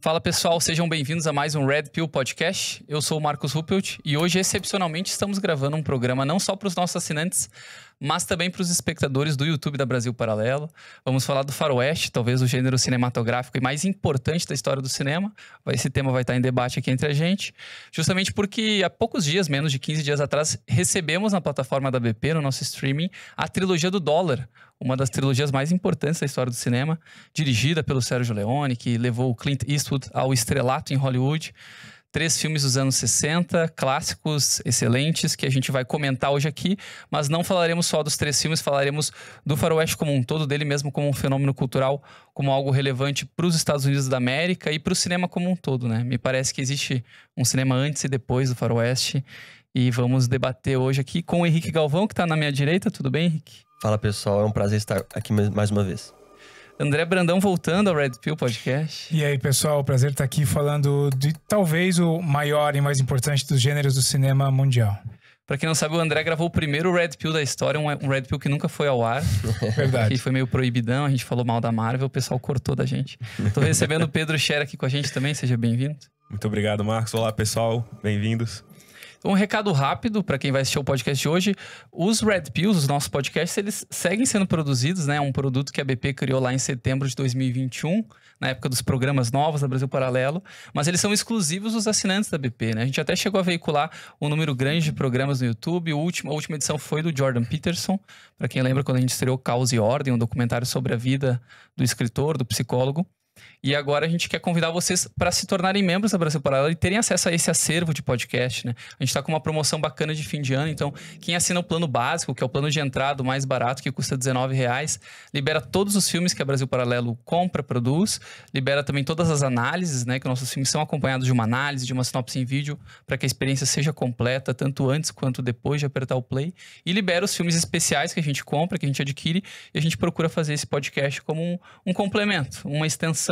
Fala pessoal, sejam bem-vindos a mais um Red Pill Podcast. Eu sou o Marcos Ruppelt e hoje, excepcionalmente, estamos gravando um programa não só para os nossos assinantes, mas também para os espectadores do YouTube da Brasil Paralelo. Vamos falar do faroeste, talvez o gênero cinematográfico e mais importante da história do cinema. Esse tema vai estar em debate aqui entre a gente, justamente porque há poucos dias, menos de 15 dias atrás, recebemos na plataforma da BP, no nosso streaming, a trilogia do Dólar, uma das trilogias mais importantes da história do cinema, dirigida pelo Sérgio Leone, que levou o Clint Eastwood ao estrelato em Hollywood. 3 filmes dos anos 60, clássicos, excelentes, que a gente vai comentar hoje aqui, mas não falaremos só dos 3 filmes, falaremos do faroeste como um todo, dele mesmo como um fenômeno cultural, como algo relevante para os Estados Unidos da América e para o cinema como um todo, né? Me parece que existe um cinema antes e depois do faroeste, e vamos debater hoje aqui com o Henrique Galvão, que está na minha direita. Tudo bem, Henrique? Fala pessoal, é um prazer estar aqui mais uma vez. André Brandão voltando ao Red Pill Podcast. E aí pessoal, prazer estar aqui falando de talvez o maior e mais importante dos gêneros do cinema mundial. Pra quem não sabe, o André gravou o primeiro Red Pill da história, um Red Pill que nunca foi ao ar. Verdade. Que foi meio proibidão, a gente falou mal da Marvel, o pessoal cortou da gente. Tô recebendo o Pedro Scherer aqui com a gente também, seja bem-vindo. Muito obrigado, Marcos. Olá, pessoal. Bem-vindos. Um recado rápido para quem vai assistir o podcast de hoje. Os Red Pills, os nossos podcasts, eles seguem sendo produzidos, né? É um produto que a BP criou lá em setembro de 2021, na época dos programas novos da Brasil Paralelo, mas eles são exclusivos dos assinantes da BP, né? A gente até chegou a veicular um número grande de programas no YouTube. A última edição foi do Jordan Peterson, para quem lembra quando a gente estreou Caos e Ordem, um documentário sobre a vida do escritor, do psicólogo. E agora a gente quer convidar vocês para se tornarem membros da Brasil Paralelo e terem acesso a esse acervo de podcast, né? A gente está com uma promoção bacana de fim de ano, então quem assina o plano básico, que é o plano de entrada mais barato, que custa R$19, libera todos os filmes que a Brasil Paralelo compra, produz, libera também todas as análises, né? Que nossos filmes são acompanhados de uma análise, de uma sinopse em vídeo, para que a experiência seja completa, tanto antes quanto depois de apertar o play, e libera os filmes especiais que a gente compra, que a gente adquire, e a gente procura fazer esse podcast como um complemento, uma extensão,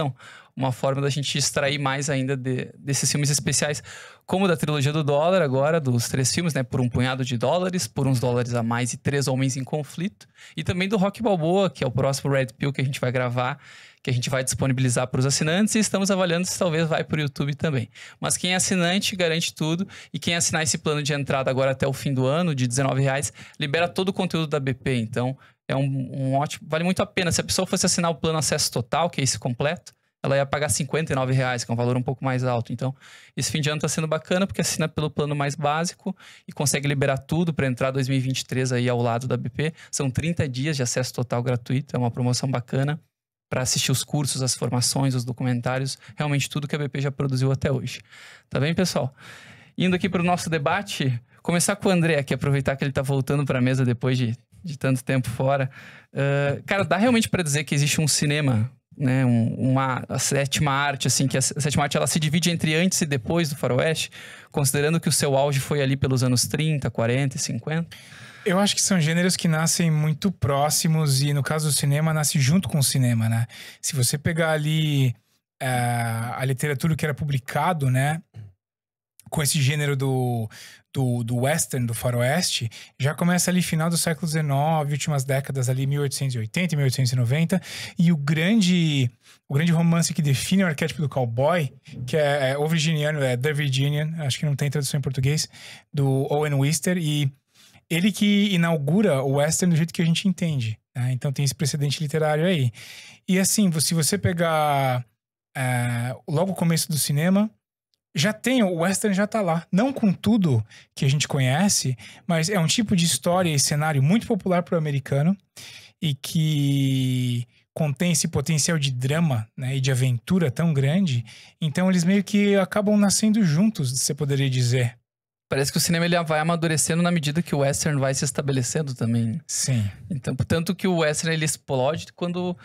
uma forma da gente extrair mais ainda desses filmes especiais, como da trilogia do Dólar agora, dos 3 filmes, né? Por um punhado de dólares, por uns dólares a mais e 3 homens em conflito. E também do Rock Balboa, que é o próximo Red Pill que a gente vai gravar, que a gente vai disponibilizar para os assinantes, e estamos avaliando se talvez vai para o YouTube também. Mas quem é assinante garante tudo, e quem assinar esse plano de entrada agora até o fim do ano, de R$19, libera todo o conteúdo da BP. Então é um ótimo, vale muito a pena. Se a pessoa fosse assinar o plano acesso total, que é esse completo, ela ia pagar R$59, que é um valor um pouco mais alto. Então, esse fim de ano tá sendo bacana, porque assina pelo plano mais básico e consegue liberar tudo para entrar 2023 aí ao lado da BP. São 30 dias de acesso total gratuito, é uma promoção bacana para assistir os cursos, as formações, os documentários, realmente tudo que a BP já produziu até hoje. Tá bem, pessoal? Indo aqui para o nosso debate, começar com o André aqui, aproveitar que ele tá voltando para a mesa depois de tanto tempo fora. Cara, dá realmente para dizer que existe um cinema, né, a sétima arte, assim, que a sétima arte ela se divide entre antes e depois do faroeste, considerando que o seu auge foi ali pelos anos 30, 40 e 50? Eu acho que são gêneros que nascem muito próximos e, no caso do cinema, nasce junto com o cinema, né? Se você pegar ali a literatura que era publicado, né, com esse gênero do western, do faroeste, já começa ali final do século XIX, últimas décadas ali, 1880, 1890, e o grande romance que define o arquétipo do cowboy, que é o virginiano, The Virginian, acho que não tem tradução em português, do Owen Wister, e ele que inaugura o western do jeito que a gente entende, né? Então tem esse precedente literário aí. E assim, se você pegar logo o começo do cinema, o western já tá lá. Não com tudo que a gente conhece, mas é um tipo de história e cenário muito popular pro americano e que contém esse potencial de drama, né, e de aventura tão grande. Então eles meio que acabam nascendo juntos, você poderia dizer. Parece que o cinema ele vai amadurecendo na medida que o western vai se estabelecendo também. Sim. Então, tanto que o western ele explode quando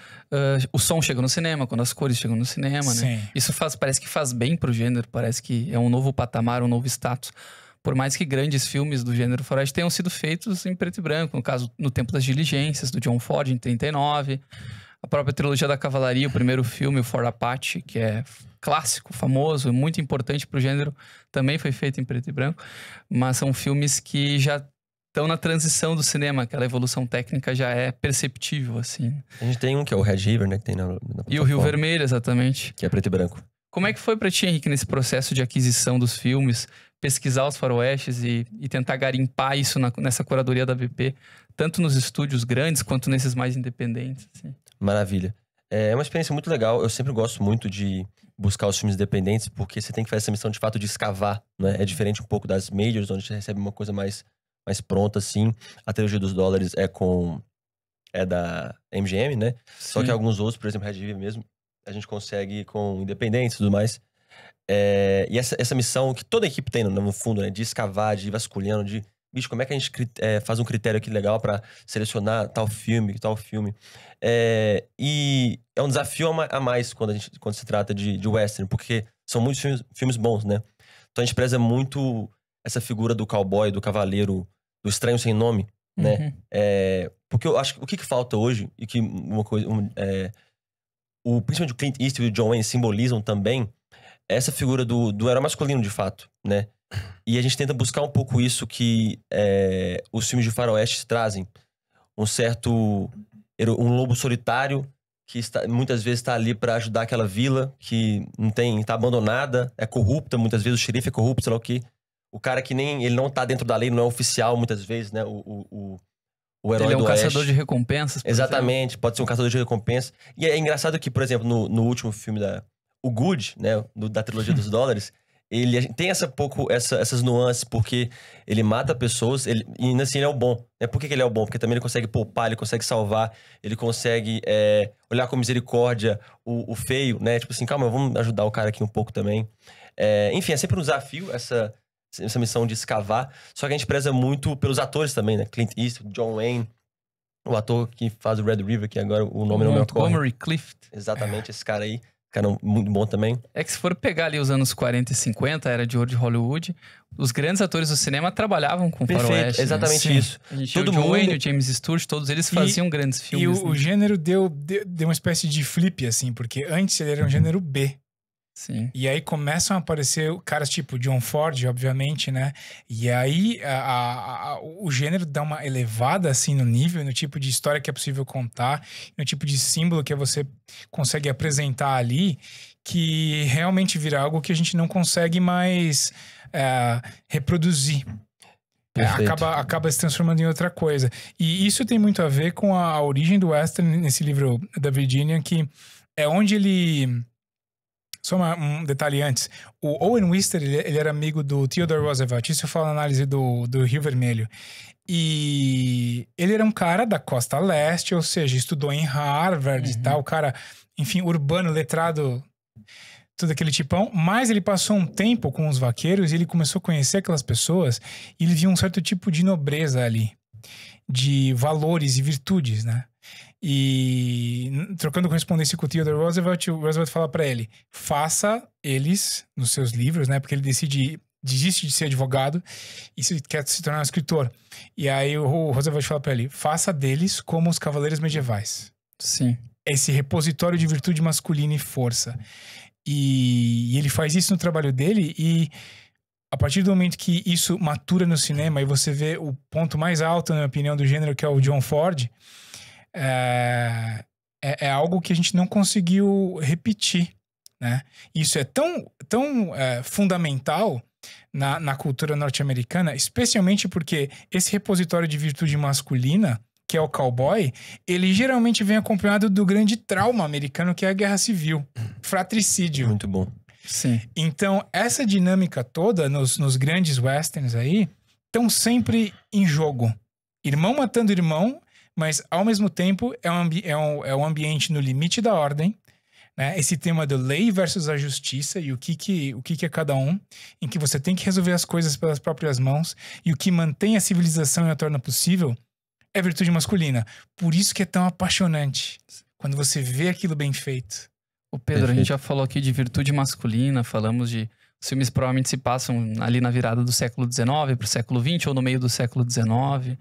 o som chega no cinema, quando as cores chegam no cinema, Sim. né? Isso parece que faz bem pro gênero, parece que é um novo patamar, um novo status. Por mais que grandes filmes do gênero faroeste tenham sido feitos em preto e branco, no caso, No Tempo das Diligências, do John Ford, em 39. A própria trilogia da Cavalaria, o primeiro filme, o Ford Apache, que é clássico, famoso, muito importante pro gênero, também foi feito em preto e branco. Mas são filmes que já estão na transição do cinema, aquela evolução técnica já é perceptível, assim. A gente tem um que é o Red River, né? Que tem na E o Rio Vermelho, exatamente. Que é preto e branco. Como é que foi pra ti, Henrique, nesse processo de aquisição dos filmes, pesquisar os faroestes e tentar garimpar isso nessa curadoria da BP, tanto nos estúdios grandes quanto nesses mais independentes? Assim? Maravilha. É uma experiência muito legal. Eu sempre gosto muito de buscar os filmes independentes, porque você tem que fazer essa missão de fato de escavar, né? É diferente um pouco das majors, onde você recebe uma coisa mais pronta, assim. A trilogia dos dólares é da MGM, né? Só que alguns outros, por exemplo, Red River mesmo, a gente consegue com independentes e tudo mais. E essa missão que toda a equipe tem, no fundo, né? De escavar, de ir vasculhando, de... Bicho, como é que a gente faz um critério aqui legal pra selecionar tal filme. E é um desafio a mais quando se trata de western, porque são muitos filmes bons, né? Então a gente preza muito essa figura do cowboy, do cavaleiro, do estranho sem nome, né? Porque eu acho que o que falta hoje, e que principalmente o Clint Eastwood e o John Wayne simbolizam também, é essa figura do herói masculino, de fato, né? E a gente tenta buscar um pouco isso que os filmes de faroeste trazem. Um lobo solitário que muitas vezes está ali para ajudar aquela vila que tá abandonada, é corrupta, muitas vezes o xerife é corrupto, sei lá o quê. O cara que ele não tá dentro da lei, não é oficial, muitas vezes, né? O herói ele é um do caçador Oeste. de recompensas. Exatamente, pode ser um caçador de recompensas. E é engraçado que, por exemplo, no último filme o Good, né? Da trilogia dos dólares, ele tem essas nuances, porque ele mata pessoas e ainda assim ele é o bom. Por que ele é o bom? Porque também ele consegue poupar, ele consegue salvar, ele consegue olhar com misericórdia o feio, né? Tipo assim, calma, vamos ajudar o cara aqui um pouco também. Enfim, é sempre um desafio essa missão de escavar. Só que a gente preza muito pelos atores também, né? Clint Eastwood, John Wayne, o ator que faz o Red River, que agora o nome não me ocorre. Montgomery Clift. Exatamente, esse cara aí. Cara muito bom também. É que se for pegar ali os anos 40 e 50, era de ouro de Hollywood, os grandes atores do cinema trabalhavam com faroeste. Exatamente, né? isso. A gente tinha o John Wayne, o James Stewart, todos eles faziam grandes filmes. E o gênero deu uma espécie de flip, assim, porque antes ele era um gênero B. Sim. E aí começam a aparecer caras tipo John Ford, obviamente, né? E aí o gênero dá uma elevada, assim, no nível, no tipo de história que é possível contar, no tipo de símbolo que você consegue apresentar ali, que realmente vira algo que a gente não consegue mais reproduzir. Acaba se transformando em outra coisa. E isso tem muito a ver com a origem do western nesse livro da Virginia, que é onde ele... Só um detalhe antes. O Owen Wister, ele era amigo do Theodore Roosevelt. Isso eu falo na análise do Rio Vermelho. E ele era um cara da costa leste, ou seja, estudou em Harvard e tal. Cara, enfim, urbano, letrado, tudo aquele tipão. Mas ele passou um tempo com os vaqueiros e ele começou a conhecer aquelas pessoas e ele viu um certo tipo de nobreza ali. De valores e virtudes, né? E trocando correspondência com o Theodore Roosevelt, o Roosevelt fala pra ele: faça eles nos seus livros, né? Porque ele desiste de ser advogado e quer se tornar um escritor. E aí o Roosevelt fala pra ele: faça deles como os cavaleiros medievais. Sim. Esse repositório de virtude masculina e força. E ele faz isso no trabalho dele e a partir do momento que isso matura no cinema e você vê o ponto mais alto, na minha opinião, do gênero, que é o John Ford, é algo que a gente não conseguiu repetir, né? Isso é tão fundamental na cultura norte-americana, especialmente porque esse repositório de virtude masculina, que é o cowboy, ele geralmente vem acompanhado do grande trauma americano, que é a guerra civil, fratricídio. Muito bom. Sim. Então, essa dinâmica toda nos grandes westerns aí estão sempre em jogo. Irmão matando irmão, mas ao mesmo tempo é um ambiente no limite da ordem, né? Esse tema do lei versus a justiça e o que é cada um, em que você tem que resolver as coisas pelas próprias mãos e o que mantém a civilização e a torna possível é virtude masculina. Por isso que é tão apaixonante quando você vê aquilo bem feito. Ô Pedro, a gente já falou aqui de virtude masculina, falamos de... Os filmes provavelmente se passam ali na virada do século XIX para o século XX ou no meio do século XIX.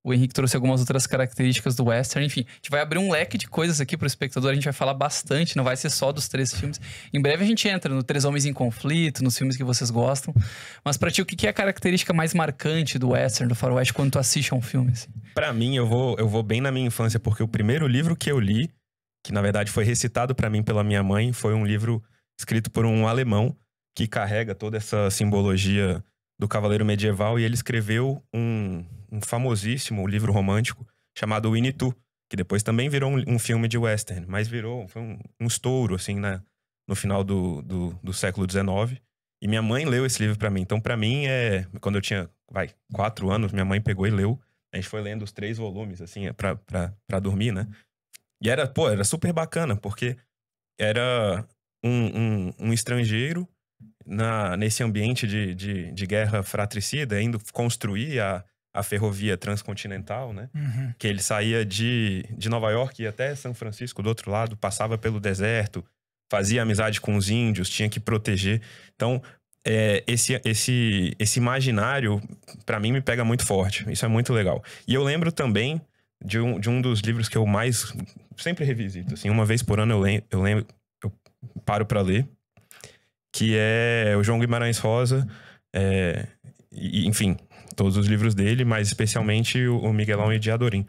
O Henrique trouxe algumas outras características do western. Enfim, a gente vai abrir um leque de coisas aqui para o espectador. A gente vai falar bastante, não vai ser só dos 3 filmes. Em breve a gente entra no 3 Homens em Conflito, nos filmes que vocês gostam. Mas pra ti, o que é a característica mais marcante do western, do faroeste, quando tu assiste a um filme? Assim? Pra mim, eu vou bem na minha infância, porque o primeiro livro que eu li, que na verdade foi recitado pra mim pela minha mãe, foi um livro escrito por um alemão que carrega toda essa simbologia do cavaleiro medieval, e ele escreveu um famosíssimo livro romântico chamado Winnie Pooh, que depois também virou um filme de western, mas foi um estouro, assim, no final do século XIX. E minha mãe leu esse livro pra mim. Então, pra mim, quando eu tinha, 4 anos, minha mãe pegou e leu. A gente foi lendo os 3 volumes, assim, pra dormir, né? E era super bacana, porque era um estrangeiro nesse ambiente de guerra fratricida, indo construir a ferrovia transcontinental, né? Uhum. Que ele saía de Nova York e ia até São Francisco, do outro lado, passava pelo deserto, fazia amizade com os índios, tinha que proteger. Então, esse imaginário, pra mim, me pega muito forte. Isso é muito legal. E eu lembro também de um dos livros que eu mais sempre revisito. Assim, uma vez por ano eu paro pra ler, que é o João Guimarães Rosa, enfim, todos os livros dele, mas especialmente o Miguelão e de Adorim.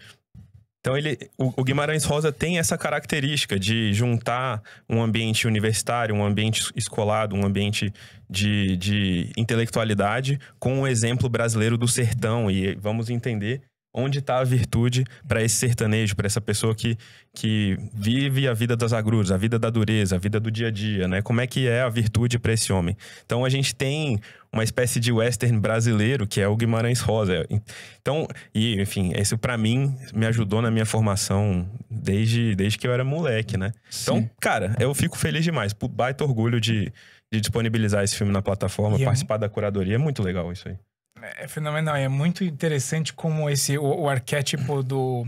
Então o Guimarães Rosa tem essa característica de juntar um ambiente universitário, um ambiente escolado, um ambiente de intelectualidade com o exemplo brasileiro do sertão. E vamos entender onde está a virtude para esse sertanejo, para essa pessoa que vive a vida das agruras, a vida da dureza, a vida do dia a dia, né? Como é que é a virtude para esse homem? Então a gente tem uma espécie de western brasileiro que é o Guimarães Rosa. Então, enfim, isso para mim me ajudou na minha formação desde que eu era moleque, né? Sim. Então, cara, eu fico feliz demais, baita orgulho de disponibilizar esse filme na plataforma, participar da curadoria, é muito legal isso aí. É fenomenal, é muito interessante como o arquétipo do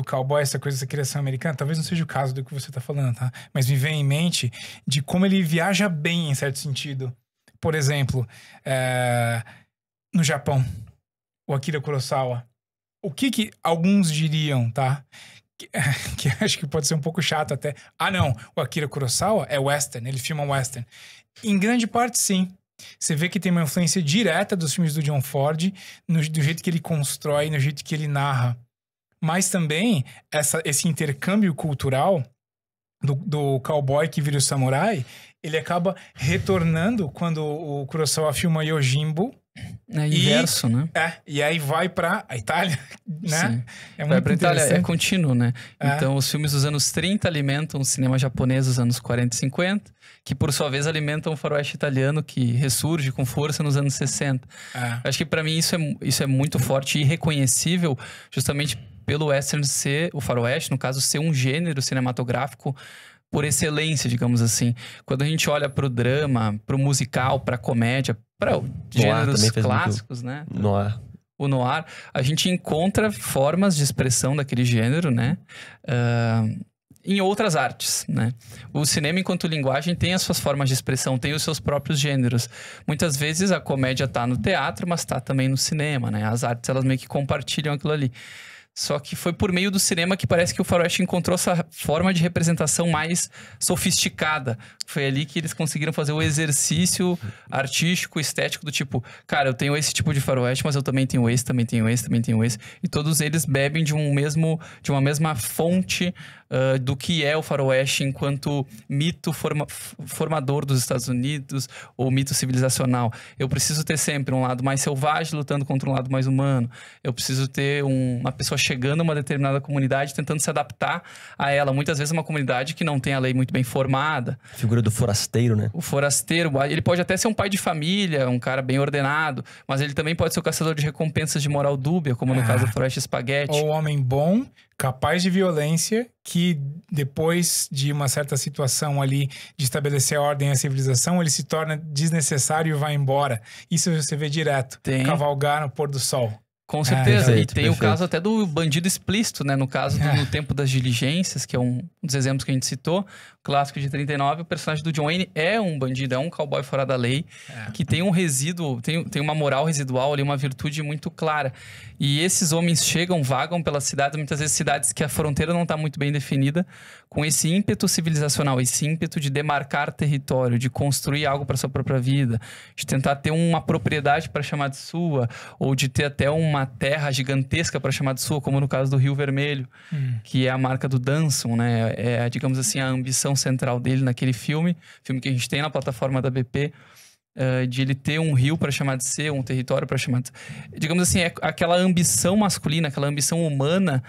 cowboy, essa coisa dessa criação americana, talvez não seja o caso do que você tá falando, tá? Mas me vem em mente de como ele viaja bem em certo sentido. Por exemplo, no Japão, o Akira Kurosawa. O que alguns diriam, tá? Que acho que pode ser um pouco chato até. Ah, não, o Akira Kurosawa é western, ele filma western. Em grande parte, sim. Você vê que tem uma influência direta dos filmes do John Ford, do jeito que ele constrói, no jeito que ele narra. Mas também esse intercâmbio cultural do cowboy que vira o samurai, ele acaba retornando quando o Kurosawa filma Yojimbo. É inverso, né? E aí vai pra Itália, né? Sim. É Vai muito pra Itália, interessante. é contínuo, né? Então, os filmes dos anos 30 alimentam o cinema japonês dos anos 40 e 50, que por sua vez alimentam o faroeste italiano, que ressurge com força nos anos 60. Acho que pra mim isso é muito forte e reconhecível, justamente pelo western ser, o faroeste, no caso, ser um gênero cinematográfico por excelência, digamos assim. Quando a gente olha pro drama, pro musical, pra comédia, para gêneros clássicos, né? Noir. O noir, a gente encontra formas de expressão daquele gênero, né? Em outras artes, né? O cinema, enquanto linguagem, tem as suas formas de expressão, tem os seus próprios gêneros. Muitas vezes a comédia tá no teatro, mas tá também no cinema, né? As artes, elas meio que compartilham aquilo ali. Só que foi por meio do cinema que parece que o faroeste encontrou essa forma de representação mais sofisticada. Foi ali que eles conseguiram fazer o exercício artístico, estético do tipo, cara, eu tenho esse tipo de faroeste, mas eu também tenho esse, também tenho esse, também tenho esse. E todos eles bebem de uma mesma fonte do que é o faroeste enquanto mito formador dos Estados Unidos, ou mito civilizacional. Eu preciso ter sempre um lado mais selvagem lutando contra um lado mais humano. Eu preciso ter uma pessoa chegando a uma determinada comunidade tentando se adaptar a ela. Muitas vezes uma comunidade que não tem a lei muito bem formada. A figura do forasteiro, né? O forasteiro, ele pode até ser um pai de família, um cara bem ordenado, mas ele também pode ser o caçador de recompensas de moral dúbia, como no caso do Faroeste Spaghetti. Ou homem bom, capaz de violência, que depois de uma certa situação ali de estabelecer a ordem e a civilização, ele se torna desnecessário e vai embora. Isso você vê direto. Cavalgar no pôr do sol. Com certeza. Perfeito, e tem o caso até do bandido explícito, né? No caso No Tempo das Diligências, que é um dos exemplos que a gente citou, clássico de 39, o personagem do John Wayne é um bandido, é um cowboy fora da lei, que tem um resíduo, tem uma moral residual ali, uma virtude muito clara. E esses homens vagam pelas cidades, muitas vezes cidades que a fronteira não está muito bem definida, com esse ímpeto civilizacional, esse ímpeto de demarcar território, de construir algo para sua própria vida, de tentar ter uma propriedade para chamar de sua, ou de ter até um uma terra gigantesca para chamar de sua, como no caso do Rio Vermelho, que é a marca do Danson, né? É, digamos assim, a ambição central dele naquele filme que a gente tem na plataforma da BP, de ele ter um rio para chamar de ser, um território para chamar de ser. Digamos assim, é aquela ambição masculina, aquela ambição humana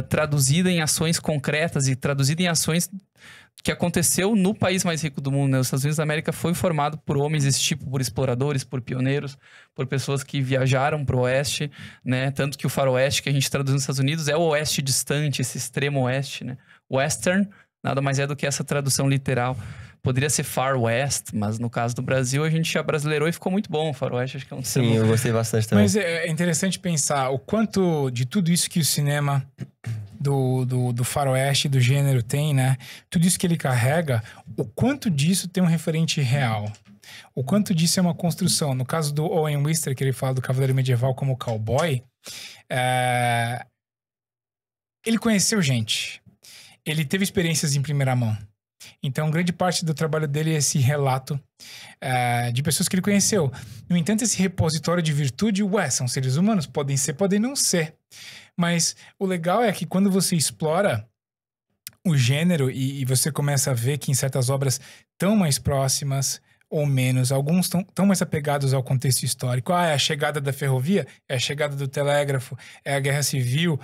traduzida em ações concretas e traduzida em ações que aconteceu no país mais rico do mundo, né? Os Estados Unidos da América foi formado por homens desse tipo, por exploradores, por pioneiros, por pessoas que viajaram para o oeste, né? Tanto que o faroeste que a gente traduz nos Estados Unidos é o oeste distante, esse extremo oeste, né? Western nada mais é do que essa tradução literal. Poderia ser Far West, mas no caso do Brasil a gente abrasileirou e ficou muito bom. Faroeste acho que é um termo. Sim, eu gostei bastante também. Mas é interessante pensar o quanto de tudo isso que o cinema do faroeste, do gênero tem, né? Tudo isso que ele carrega, o quanto disso tem um referente real. O quanto disso é uma construção. No caso do Owen Wister, que ele fala do cavaleiro medieval como cowboy, ele conheceu gente. Ele teve experiências em primeira mão. Então, grande parte do trabalho dele é esse relato de pessoas que ele conheceu. No entanto, esse repositório de virtude, são seres humanos, podem ser, podem não ser. Mas o legal é que quando você explora o gênero e você começa a ver que em certas obras tão mais próximas ou menos, alguns tão mais apegados ao contexto histórico. É a chegada da ferrovia, é a chegada do telégrafo, é a guerra civil,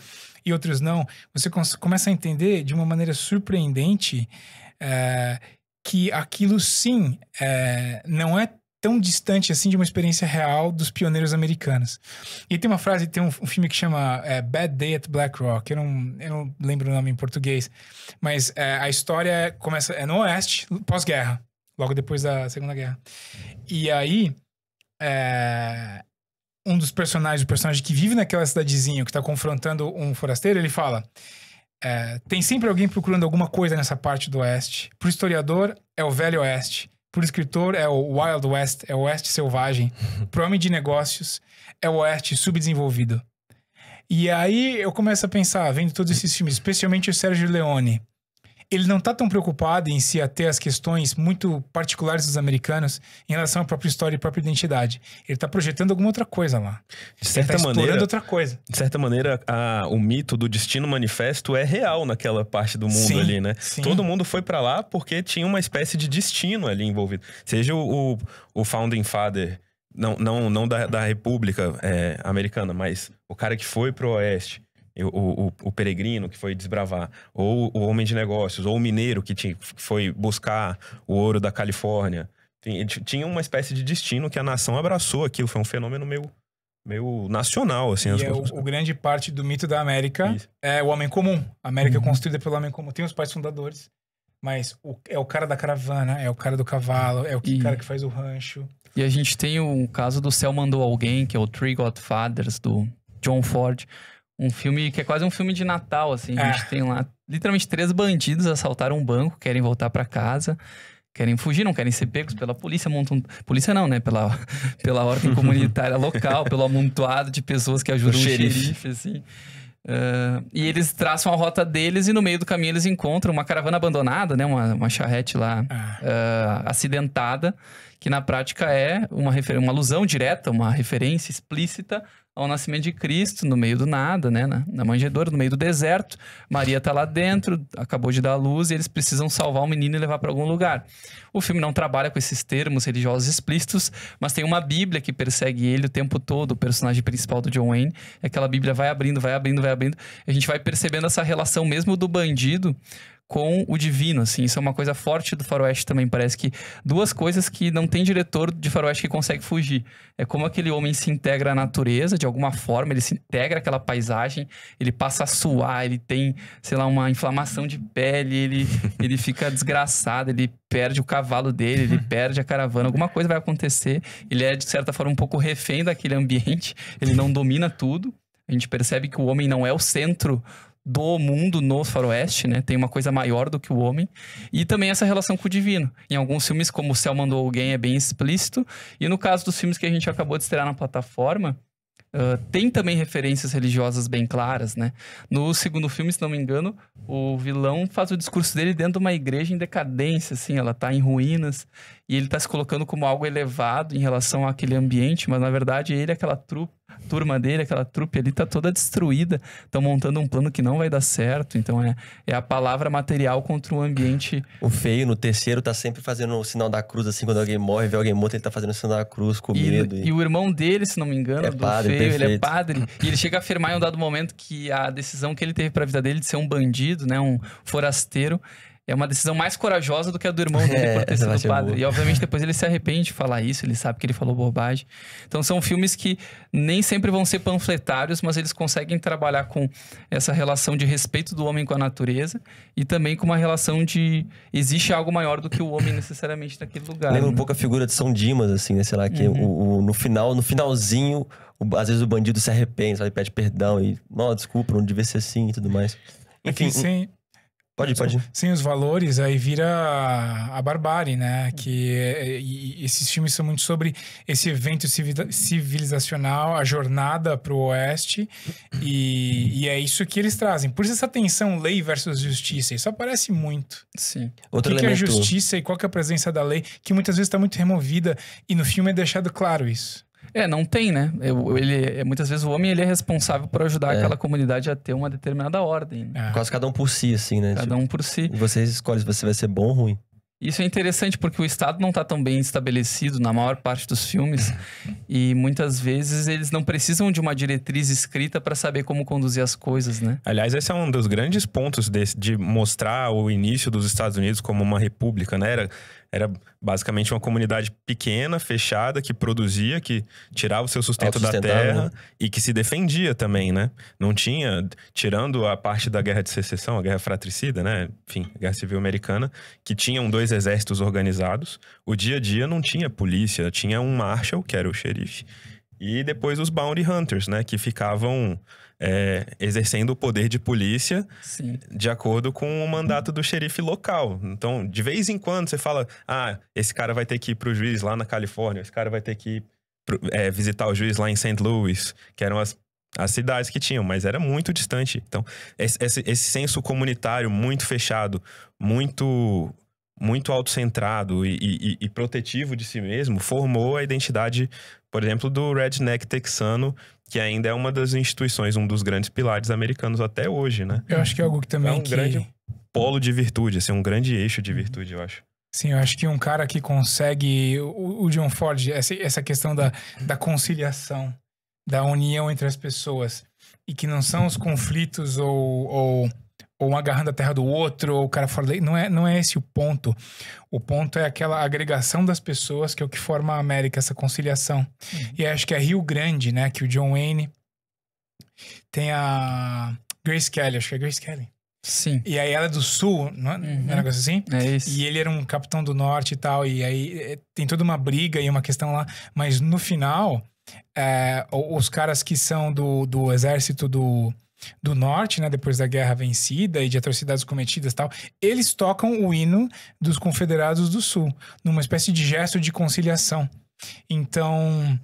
e outros não. Você começa a entender de uma maneira surpreendente que aquilo sim não é tão distante assim de uma experiência real dos pioneiros americanos. E tem uma frase, tem um filme que chama Bad Day at Black Rock, eu não lembro o nome em português, mas a história começa no Oeste, pós-guerra, logo depois da Segunda Guerra. E aí um dos personagens, o personagem que vive naquela cidadezinha, que tá confrontando um forasteiro, ele fala: tem sempre alguém procurando alguma coisa nessa parte do Oeste. Pro historiador, é o Velho Oeste. Pro escritor, é o Wild West, é o Oeste selvagem. Pro homem de negócios, é o Oeste subdesenvolvido. E aí eu começo a pensar, vendo todos esses filmes, especialmente o Sérgio Leone, ele não tá tão preocupado em se ater às questões muito particulares dos americanos em relação à própria história e própria identidade. Ele tá projetando alguma outra coisa lá. De certa ele tá maneira, explorando outra coisa. De certa maneira, o mito do destino manifesto é real naquela parte do mundo ali, né? Sim. Todo mundo foi pra lá porque tinha uma espécie de destino ali envolvido. Seja o Founding Father, não da República Americana, mas o cara que foi pro Oeste. O peregrino que foi desbravar, ou o homem de negócios, ou o mineiro que foi buscar o ouro da Califórnia. Enfim, tinha uma espécie de destino que a nação abraçou aquilo. Foi um fenômeno meio nacional, assim. E o grande parte do mito da América é o homem comum. A América é construída pelo homem comum. Tem os pais fundadores, mas é o cara da caravana, é o cara do cavalo, é o cara que faz o rancho. E a gente tem o caso do Céu Mandou Alguém, que é o Three Godfathers, do John Ford. Um filme que é quase um filme de Natal, assim. A gente tem lá, literalmente, 3 bandidos assaltaram um banco, querem voltar pra casa, querem fugir, não querem ser pegos pela polícia, Polícia não, né? Pela ordem comunitária local, pelo amontoado de pessoas que ajudam o xerife, assim. E eles traçam a rota deles e no meio do caminho eles encontram uma caravana abandonada, né? Uma charrete lá acidentada, que na prática é uma alusão direta, uma referência explícita ao nascimento de Cristo no meio do nada, né? Na manjedoura, no meio do deserto. Maria tá lá dentro, acabou de dar a luz e eles precisam salvar o menino e levar para algum lugar. O filme não trabalha com esses termos religiosos explícitos, mas tem uma Bíblia que persegue ele o tempo todo. O personagem principal do John Wayne, aquela Bíblia vai abrindo. A gente vai percebendo essa relação mesmo do bandido com o divino, assim. Isso é uma coisa forte do faroeste também. Parece que 2 coisas que não tem diretor de faroeste que consegue fugir. É como aquele homem se integra à natureza, de alguma forma, ele se integra àquela paisagem, ele passa a suar, ele tem, sei lá, uma inflamação de pele, ele fica desgraçado, ele perde o cavalo dele, ele perde a caravana, alguma coisa vai acontecer. Ele é, de certa forma, um pouco refém daquele ambiente, ele não domina tudo. A gente percebe que o homem não é o centro do mundo no faroeste, né? Tem uma coisa maior do que o homem. E também essa relação com o divino. Em alguns filmes, como O Céu Mandou Alguém, é bem explícito. E no caso dos filmes que a gente acabou de estrear na plataforma, tem também referências religiosas bem claras, né? No segundo filme, se não me engano, o vilão faz o discurso dele dentro de uma igreja em decadência, assim. Ela tá em ruínas. E ele tá se colocando como algo elevado em relação àquele ambiente. Mas, na verdade, ele é aquela trupe turma dele, aquela trupe ali, tá toda destruída. Estão montando um plano que não vai dar certo. Então é a palavra material contra o ambiente. O feio, no terceiro, tá sempre fazendo o sinal da cruz, assim, quando alguém morre, vê alguém morto, ele tá fazendo o sinal da cruz com medo. E o irmão dele, se não me engano, É do padre, feio, ele é perfeito. padre. E ele chega a afirmar em um dado momento que a decisão que ele teve pra vida dele de ser um bandido, né, um forasteiro, é uma decisão mais corajosa do que a do irmão dele por ter essa sido parte é padre. boa. E obviamente depois ele se arrepende de falar isso, ele sabe que ele falou bobagem. Então são filmes que nem sempre vão ser panfletários, mas eles conseguem trabalhar com essa relação de respeito do homem com a natureza e também com uma relação de existe algo maior do que o homem necessariamente naquele lugar. Lembra né? um pouco a figura de São Dimas, assim, né? Sei lá, que no finalzinho, às vezes o bandido se arrepende, sabe? Pede perdão e, não, desculpa, não devia ser assim e tudo mais. Enfim, pode ir. Sem os valores, aí vira a barbárie, né? E esses filmes são muito sobre esse evento civilizacional, a jornada pro oeste. E é isso que eles trazem. Por isso essa tensão lei versus justiça. Isso aparece muito. Sim. Outro O que é elemento... justiça e qual que é a presença da lei, que muitas vezes está muito removida. E no filme é deixado claro isso. Não tem, né? Muitas vezes o homem ele é responsável por ajudar aquela comunidade a ter uma determinada ordem. Né? Quase cada um por si, assim, né? Cada um por si. E você escolhe se você vai ser bom ou ruim. Isso é interessante porque o Estado não está tão bem estabelecido na maior parte dos filmes e muitas vezes eles não precisam de uma diretriz escrita para saber como conduzir as coisas, né? Aliás, esse é um dos grandes pontos de mostrar o início dos Estados Unidos como uma república, né? Era basicamente uma comunidade pequena, fechada, que produzia, que tirava o seu sustento da terra, né? E que se defendia também, né? Não tinha, tirando a parte da Guerra de Secessão, a Guerra Fratricida, né? Enfim, a Guerra Civil Americana, que tinham 2 exércitos organizados. O dia a dia não tinha polícia, tinha um marshal, que era o xerife, e depois os bounty hunters, né? Que ficavam... exercendo o poder de polícia Sim. de acordo com o mandato do xerife local. Então, de vez em quando, você fala: esse cara vai ter que ir pro juiz lá na Califórnia, esse cara vai ter que ir visitar o juiz lá em St. Louis, que eram as cidades que tinham, mas era muito distante. Então, esse senso comunitário muito fechado, muito autocentrado e protetivo de si mesmo, formou a identidade, por exemplo, do redneck texano, que ainda é uma das instituições, um dos grandes pilares americanos até hoje, né? Eu acho que é algo que também... É um grande polo de virtude, assim, um grande eixo de virtude, eu acho. Sim, eu acho que um cara que consegue... O John Ford, essa questão da conciliação, da união entre as pessoas, e que não são os conflitos ou um agarrando a terra do outro, ou o cara fora da lei. Não é esse o ponto. O ponto é aquela agregação das pessoas, que é o que forma a América, essa conciliação. E acho que é Rio Grande, né? Que o John Wayne tem a Grace Kelly, acho que é Grace Kelly. Sim. E aí ela é do sul, não é um negócio assim? É isso. E ele era um capitão do norte e tal, e aí tem toda uma briga e uma questão lá. Mas no final, os caras que são do exército do norte, né, depois da guerra vencida e de atrocidades cometidas e tal, eles tocam o hino dos confederados do sul, numa espécie de gesto de conciliação. Então,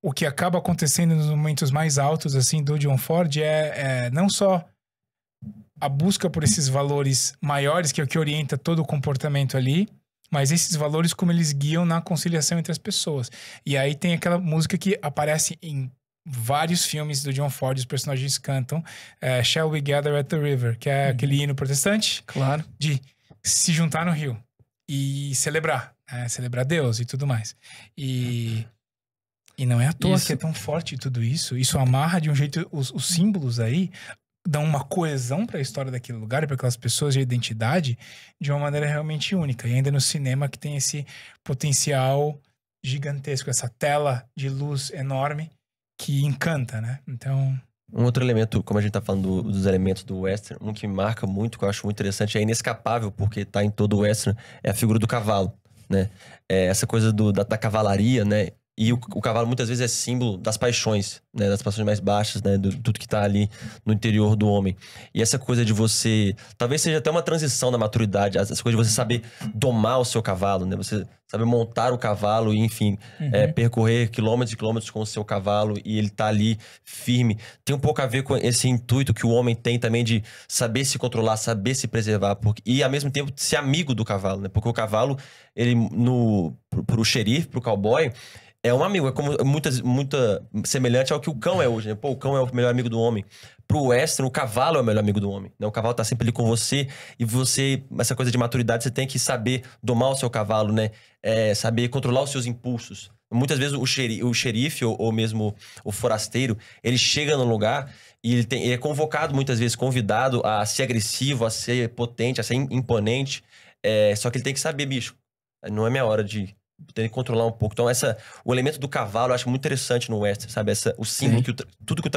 o que acaba acontecendo nos momentos mais altos, assim, do John Ford é não só a busca por esses valores maiores, que é o que orienta todo o comportamento ali, mas esses valores como eles guiam na conciliação entre as pessoas. E aí tem aquela música que aparece em vários filmes do John Ford, os personagens cantam Shall We Gather at the River, que é aquele hino protestante, claro, de se juntar no rio e celebrar, celebrar Deus e tudo mais. E não é à toa que é tão forte tudo isso. Isso amarra de um jeito os símbolos aí, dão uma coesão para a história daquele lugar e para aquelas pessoas de identidade de uma maneira realmente única. E ainda no cinema que tem esse potencial gigantesco, essa tela de luz enorme que encanta, né? Então... Um outro elemento, como a gente tá falando dos elementos do western, um que me marca muito, que eu acho muito interessante, é inescapável, porque tá em todo o western, é a figura do cavalo, né? Essa coisa da cavalaria, né? E o cavalo muitas vezes é símbolo das paixões, né? Das paixões mais baixas, né? De tudo que tá ali no interior do homem. E essa coisa de você... Talvez seja até uma transição da maturidade. Essa coisa de você saber domar o seu cavalo, né? Você saber montar o cavalo e, enfim, percorrer quilômetros e quilômetros com o seu cavalo e ele tá ali firme. Tem um pouco a ver com esse intuito que o homem tem também de saber se controlar, saber se preservar. E, ao mesmo tempo, ser amigo do cavalo, né? Porque o cavalo, ele, pro xerife, pro cowboy... é um amigo. É como muita semelhante ao que o cão é hoje, né? Pô, o cão é o melhor amigo do homem. Pro western, o cavalo é o melhor amigo do homem, né? O cavalo tá sempre ali com você e você, essa coisa de maturidade, você tem que saber domar o seu cavalo, né? Saber controlar os seus impulsos. Muitas vezes o xerife ou mesmo o forasteiro, ele chega no lugar e ele é convocado muitas vezes, convidado a ser agressivo, a ser potente, a ser imponente. Só que ele tem que saber, bicho, não é minha hora de... Tem que controlar um pouco. Então, o elemento do cavalo eu acho muito interessante no western, sabe? O símbolo, tudo que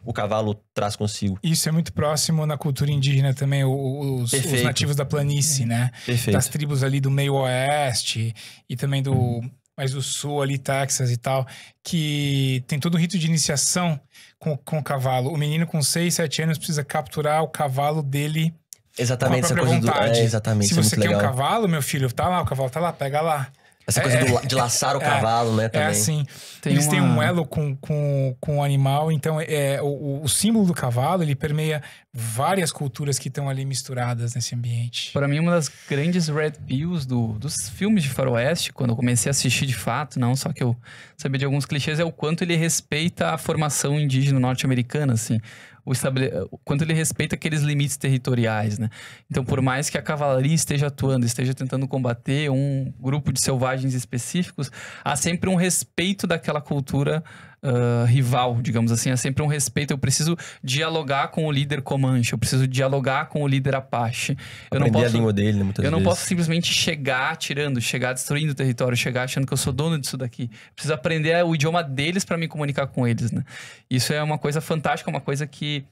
o cavalo traz consigo. Isso é muito próximo na cultura indígena também, os nativos da planície, né? Perfeito. Das tribos ali do meio oeste e também mais do sul ali, Texas e tal, que tem todo o rito de iniciação com o cavalo. O menino com 6, 7 anos precisa capturar o cavalo dele. Exatamente, com a essa própria coisa vontade. exatamente. Se você quer um cavalo, meu filho, tá lá, o cavalo tá lá, pega lá. Essa coisa de laçar o cavalo, né, também. É assim. Eles têm um elo com o animal, então o símbolo do cavalo, ele permeia várias culturas que estão ali misturadas nesse ambiente. Para mim, uma das grandes red pills dos filmes de faroeste, quando eu comecei a assistir de fato, não só que eu sabia de alguns clichês, é o quanto ele respeita a formação indígena norte-americana, assim. O quanto ele respeita aqueles limites territoriais, né? Então, por mais que a cavalaria esteja atuando, esteja tentando combater um grupo de selvagens específicos, há sempre um respeito daquela cultura rival, digamos assim. Há sempre um respeito. Eu preciso dialogar com o líder Comanche, eu preciso dialogar com o líder Apache. Aprender a língua dele, né, muitas vezes. Eu não posso simplesmente chegar atirando, chegar destruindo o território, chegar achando que eu sou dono disso daqui. Eu preciso aprender o idioma deles para me comunicar com eles, né? Isso é uma coisa fantástica, uma coisa que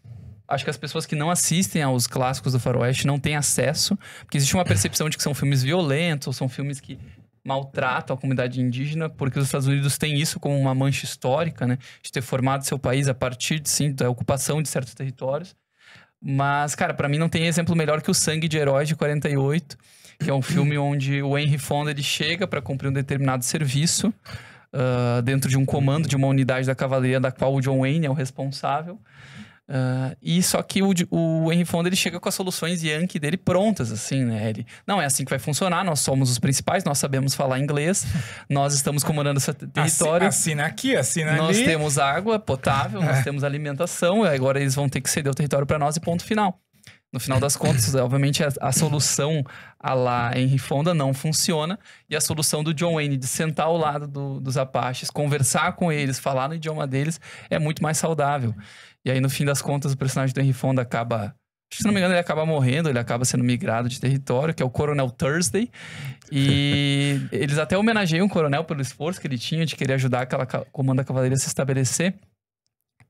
acho que as pessoas que não assistem aos clássicos do faroeste não têm acesso, porque existe uma percepção de que são filmes violentos, são filmes que maltratam a comunidade indígena, porque os Estados Unidos têm isso como uma mancha histórica, né? De ter formado seu país a partir, sim, da ocupação de certos territórios. Mas, cara, pra mim não tem exemplo melhor que o Sangue de Heróis de 48, que é um filme onde o Henry Fonda, ele chega para cumprir um determinado serviço dentro de um comando de uma unidade da cavalaria da qual o John Wayne é o responsável. E só que o Henry Fonda, ele chega com as soluções Yankee dele prontas, assim, né? Ele, não, é assim que vai funcionar, nós somos os principais, nós sabemos falar inglês, nós estamos comandando esse território. Assina aqui, assina ali. Nós temos água potável, nós temos alimentação, e agora eles vão ter que ceder o território para nós e ponto final. No final das contas, obviamente, a solução a lá Henry Fonda não funciona. E a solução do John Wayne de sentar ao lado dos Apaches, conversar com eles, falar no idioma deles, é muito mais saudável. E aí, no fim das contas, o personagem do Henry Fonda acaba... Acho que, se não me engano, ele acaba morrendo, ele acaba sendo migrado de território, que é o Coronel Thursday. E eles até homenageiam o coronel pelo esforço que ele tinha de querer ajudar aquela comando da cavalaria a se estabelecer.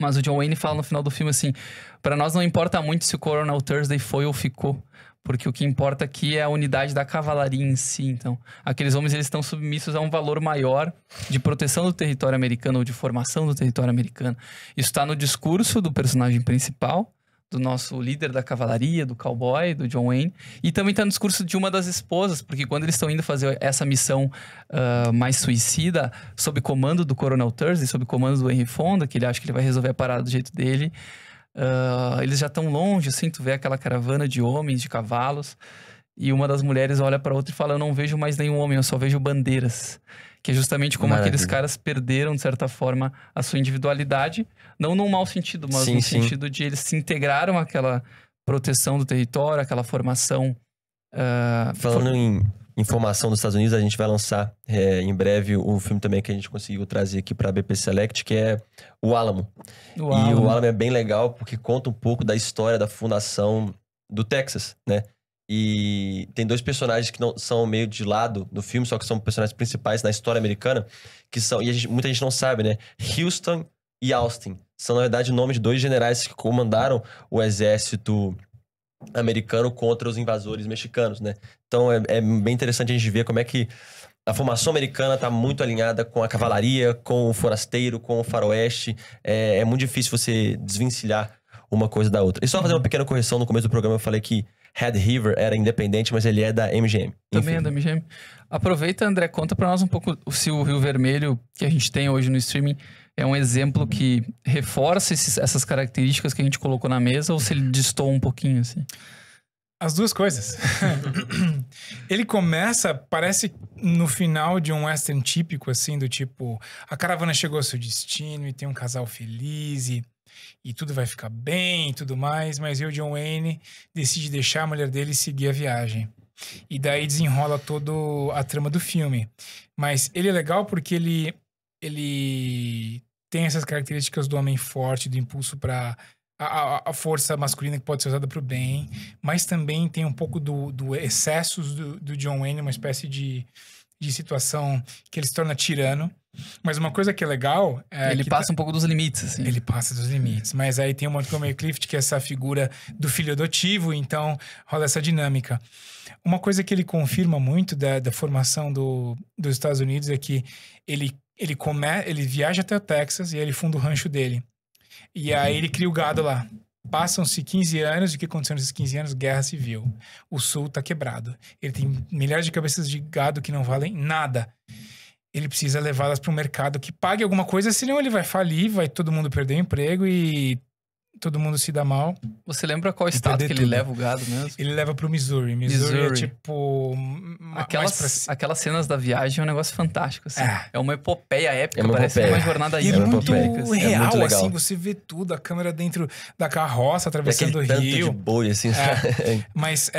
Mas o John Wayne fala no final do filme assim, para nós não importa muito se o Coronel Thursday foi ou ficou, porque o que importa aqui é a unidade da cavalaria em si. Então, aqueles homens, eles estão submissos a um valor maior de proteção do território americano ou de formação do território americano. Isso está no discurso do personagem principal, do nosso líder da cavalaria, do cowboy, do John Wayne. E também está no discurso de uma das esposas, porque quando eles estão indo fazer essa missão mais suicida, sob comando do Coronel Thursday, sob comando do Henry Fonda, que ele acha que ele vai resolver a parada do jeito dele, eles já estão longe, assim, tu vê aquela caravana de homens, de cavalos, e uma das mulheres olha para outra e fala, eu não vejo mais nenhum homem, eu só vejo bandeiras. Que é justamente como aqueles caras perderam, de certa forma, a sua individualidade. Não num mau sentido, mas no sentido de eles se integraram àquela proteção do território, àquela formação. Falando em formação dos Estados Unidos, a gente vai lançar em breve um filme também que a gente conseguiu trazer aqui para a BP Select, que é O Álamo. E o Álamo é bem legal porque conta um pouco da história da fundação do Texas, né? E tem dois personagens que não são meio de lado no filme, só que são personagens principais na história americana, que são, e muita gente não sabe, né? Houston e Austin. São, na verdade, o nome de dois generais que comandaram o exército americano contra os invasores mexicanos, né? Então é bem interessante a gente ver como é que a formação americana está muito alinhada com a cavalaria, com o forasteiro, com o faroeste. É muito difícil você desvencilhar uma coisa da outra. E só fazer uma pequena correção, no começo do programa eu falei que Red River era independente, mas ele é da MGM. Também é da MGM. Aproveita, André, conta pra nós um pouco se o Rio Vermelho que a gente tem hoje no streaming é um exemplo que reforça essas características que a gente colocou na mesa ou se ele destoa um pouquinho, assim? As duas coisas. Ele começa, parece no final de um western típico, assim, do tipo... A caravana chegou ao seu destino e tem um casal feliz e tudo vai ficar bem e tudo mais. Mas o John Wayne decide deixar a mulher dele seguir a viagem. E daí desenrola toda a trama do filme. Mas ele é legal porque ele tem essas características do homem forte, do impulso para... A força masculina que pode ser usada para o bem, mas também tem um pouco do excessos do John Wayne, uma espécie de situação que ele se torna tirano. Mas uma coisa que é legal... Ele passa um pouco dos limites, assim. Ele passa dos limites. Mas aí tem o Montgomery Clift, que é essa figura do filho adotivo, então rola essa dinâmica. Uma coisa que ele confirma muito da formação dos Estados Unidos é que ele viaja até o Texas e aí ele funda o rancho dele. E aí ele cria o gado lá. Passam-se 15 anos, e o que aconteceu nesses 15 anos? Guerra civil. O sul tá quebrado. Ele tem milhares de cabeças de gado que não valem nada. Ele precisa levá-las para um mercado que pague alguma coisa, senão ele vai falir, vai todo mundo perder o emprego e todo mundo se dá mal. Você lembra qual estado que ele leva o gado mesmo? Ele leva pro Missouri. Missouri é tipo... Aquelas cenas da viagem é um negócio fantástico, assim. É uma epopeia épica, uma parece epopeia. uma jornada E é muito real, muito legal. assim, você vê tudo, a câmera dentro da carroça, atravessando o tanto rio. de boi, assim. Mas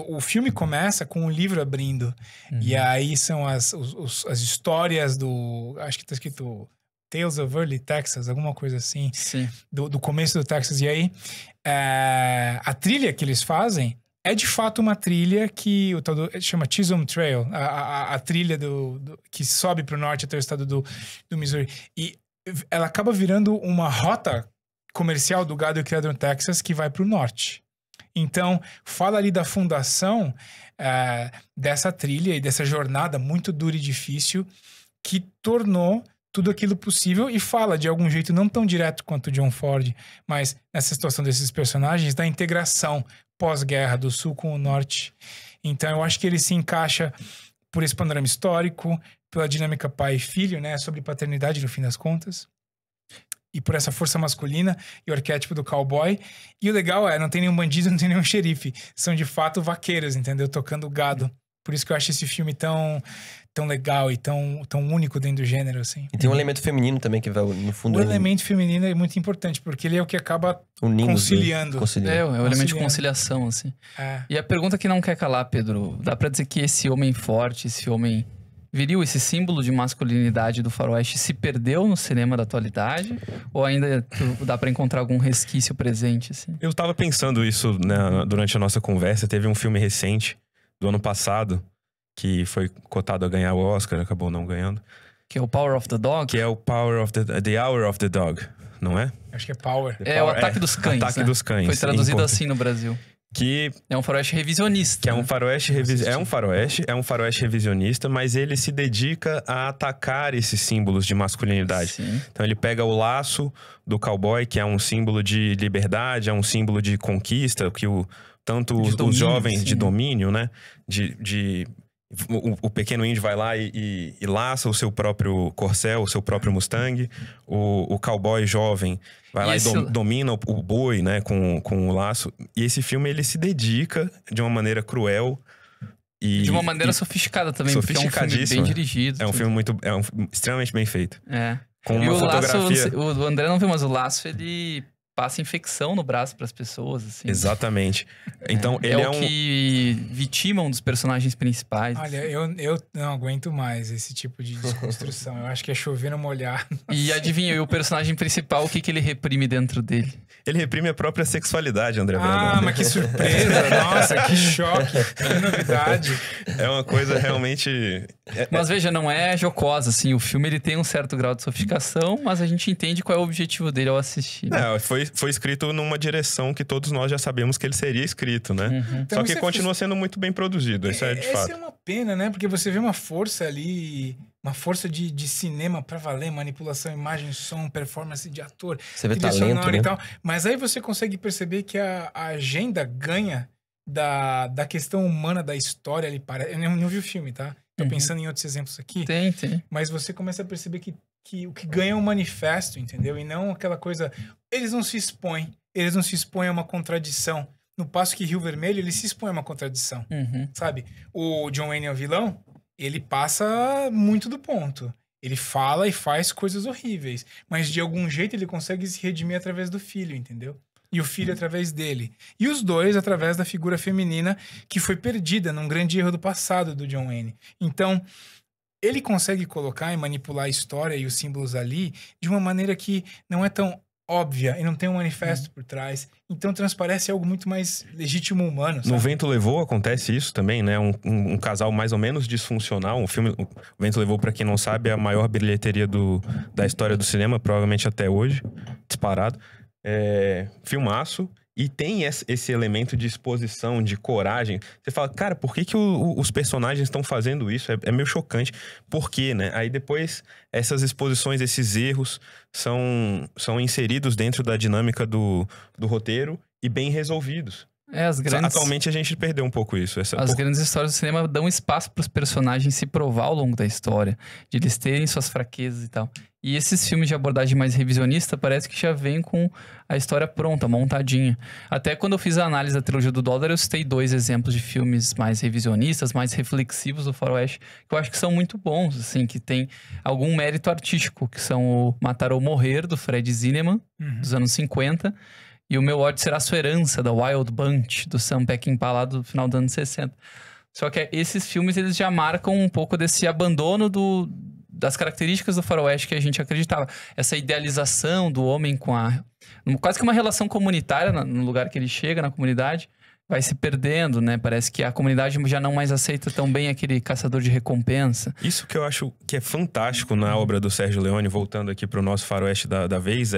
o filme começa com um livro abrindo. E aí são as histórias do... Acho que tá escrito... Tales of Early Texas, alguma coisa assim. Sim. Do começo do Texas. E aí, a trilha que eles fazem é de fato uma trilha que chama Chisholm Trail, a trilha que sobe para o norte até o estado do Missouri. E ela acaba virando uma rota comercial do gado criado no Texas que vai para o norte. Então, fala ali da fundação dessa trilha e dessa jornada muito dura e difícil que tornou tudo aquilo possível e fala de algum jeito não tão direto quanto o John Ford, mas nessa situação desses personagens, da integração pós-guerra do sul com o norte. Então eu acho que ele se encaixa por esse panorama histórico, pela dinâmica pai e filho, né, sobre paternidade no fim das contas, e por essa força masculina e o arquétipo do cowboy. E o legal não tem nenhum bandido, não tem nenhum xerife, são de fato vaqueiros, entendeu? Tocando gado. Por isso que eu acho esse filme tão legal e tão único dentro do gênero, assim. E tem um elemento feminino também que vai, no fundo... O elemento feminino é muito importante, porque ele é o que acaba conciliando. É o elemento de conciliação, assim. E a pergunta que não quer calar, Pedro, dá pra dizer que esse homem forte, esse homem viril, esse símbolo de masculinidade do faroeste se perdeu no cinema da atualidade? Ou ainda dá pra encontrar algum resquício presente, assim? Eu tava pensando isso, né, durante a nossa conversa. Teve um filme recente, do ano passado, que foi cotado a ganhar o Oscar, acabou não ganhando. Que é o Power of the Dog? Que é o Power of the Hour of the Dog, não é? Acho que é Power. O Ataque dos Cães, Ataque né? dos Cães. Foi traduzido assim no Brasil. Que é um faroeste revisionista. Que é um faroeste é um faroeste revisionista, mas ele se dedica a atacar esses símbolos de masculinidade. Sim. Então ele pega o laço do cowboy, que é um símbolo de liberdade, é um símbolo de conquista, que tanto os jovens, sim, de domínio, né? O pequeno índio vai lá e laça o seu próprio corcel, o seu próprio Mustang. O cowboy jovem vai lá e domina o boi, né, com o laço. E esse filme, ele se dedica de uma maneira cruel e... De uma maneira sofisticada também, porque é um filme bem dirigido. É um filme extremamente bem feito. Com e uma fotografia... o André não viu, mas o laço, ele... passa infecção no braço pras pessoas, assim. Exatamente. Então, ele é o que vitima um dos personagens principais. Olha, eu não aguento mais esse tipo de desconstrução. Eu acho que é chover no molhado. E adivinha, e o personagem principal, o que ele reprime dentro dele? Ele reprime a própria sexualidade, André Brandão. Mas que surpresa! Nossa, que choque! Que novidade! É uma coisa realmente... Mas veja, não é jocosa, assim. O filme, ele tem um certo grau de sofisticação, mas a gente entende qual é o objetivo dele ao assistir. Né? Foi escrito numa direção que todos nós já sabemos que ele seria escrito, né? Uhum. Então só que continua sendo muito bem produzido, isso é de fato. Essa é uma pena, né? Porque você vê uma força ali, uma força de cinema pra valer, manipulação, imagem, som, performance de ator. Você vê talento, né? E tal. Mas aí você consegue perceber que a agenda ganha da questão humana da história ali. Eu não vi o filme, tá? Tô pensando em outros exemplos aqui. Tem. Mas você começa a perceber que o que ganha é um manifesto, entendeu? E não aquela coisa... Eles não se expõem a uma contradição. No passo que Rio Vermelho, ele se expõe a uma contradição, sabe? O John Wayne é o vilão, ele passa muito do ponto. Ele fala e faz coisas horríveis, mas de algum jeito ele consegue se redimir através do filho, entendeu? E o filho através dele. E os dois através da figura feminina que foi perdida num grande erro do passado do John Wayne. Então, ele consegue colocar e manipular a história e os símbolos ali de uma maneira que não é tão óbvia e não tem um manifesto por trás. Então transparece algo muito mais legítimo humano, sabe? No Vento Levou acontece isso também, né? Um casal mais ou menos disfuncional. O filme O Vento Levou, pra quem não sabe, é a maior bilheteria da história do cinema, provavelmente até hoje, disparado. Filmaço. E tem esse elemento de exposição, de coragem. Você fala, cara, por que os personagens estão fazendo isso? É meio chocante. Por quê, né? Aí depois, essas exposições, esses erros são inseridos dentro da dinâmica do roteiro e bem resolvidos. Atualmente a gente perdeu um pouco isso. As grandes histórias do cinema dão espaço para os personagens se provar ao longo da história, de eles terem suas fraquezas e tal. E esses filmes de abordagem mais revisionista parece que já vem com a história pronta, montadinha. Até quando eu fiz a análise da trilogia do dólar, eu citei 2 exemplos de filmes mais revisionistas, mais reflexivos do faroeste, que eu acho que são muito bons, assim, que tem algum mérito artístico, que são o Matar ou Morrer, do Fred Zinnemann, dos anos 50, e O Meu Ódio Será Sua Herança, da Wild Bunch, do Sam Peckinpah, do final dos anos 60. Só que esses filmes, eles já marcam um pouco desse abandono das características do faroeste que a gente acreditava. Essa idealização do homem com quase que uma relação comunitária no lugar que ele chega, na comunidade, vai se perdendo, né? Parece que a comunidade já não mais aceita tão bem aquele caçador de recompensa. Isso que eu acho que é fantástico na obra do Sérgio Leone, voltando aqui pro nosso faroeste da vez,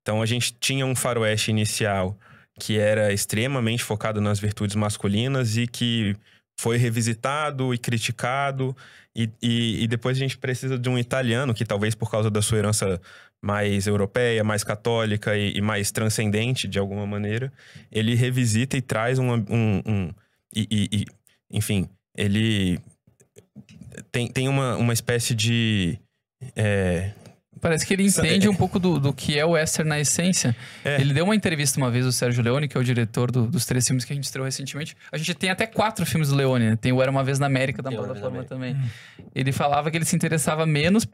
então a gente tinha um faroeste inicial que era extremamente focado nas virtudes masculinas e que foi revisitado e criticado, e depois a gente precisa de um italiano que talvez por causa da sua herança mais europeia, mais católica e mais transcendente de alguma maneira, ele revisita e traz enfim, ele tem uma espécie de... Parece que ele entende um pouco do que é o western na essência. Ele deu uma entrevista uma vez, o Sérgio Leone, que é o diretor dos 3 filmes que a gente estreou recentemente. A gente tem até 4 filmes do Leone, né? Tem o Era Uma Vez na América, da plataforma também. Ele falava que ele se interessava menos,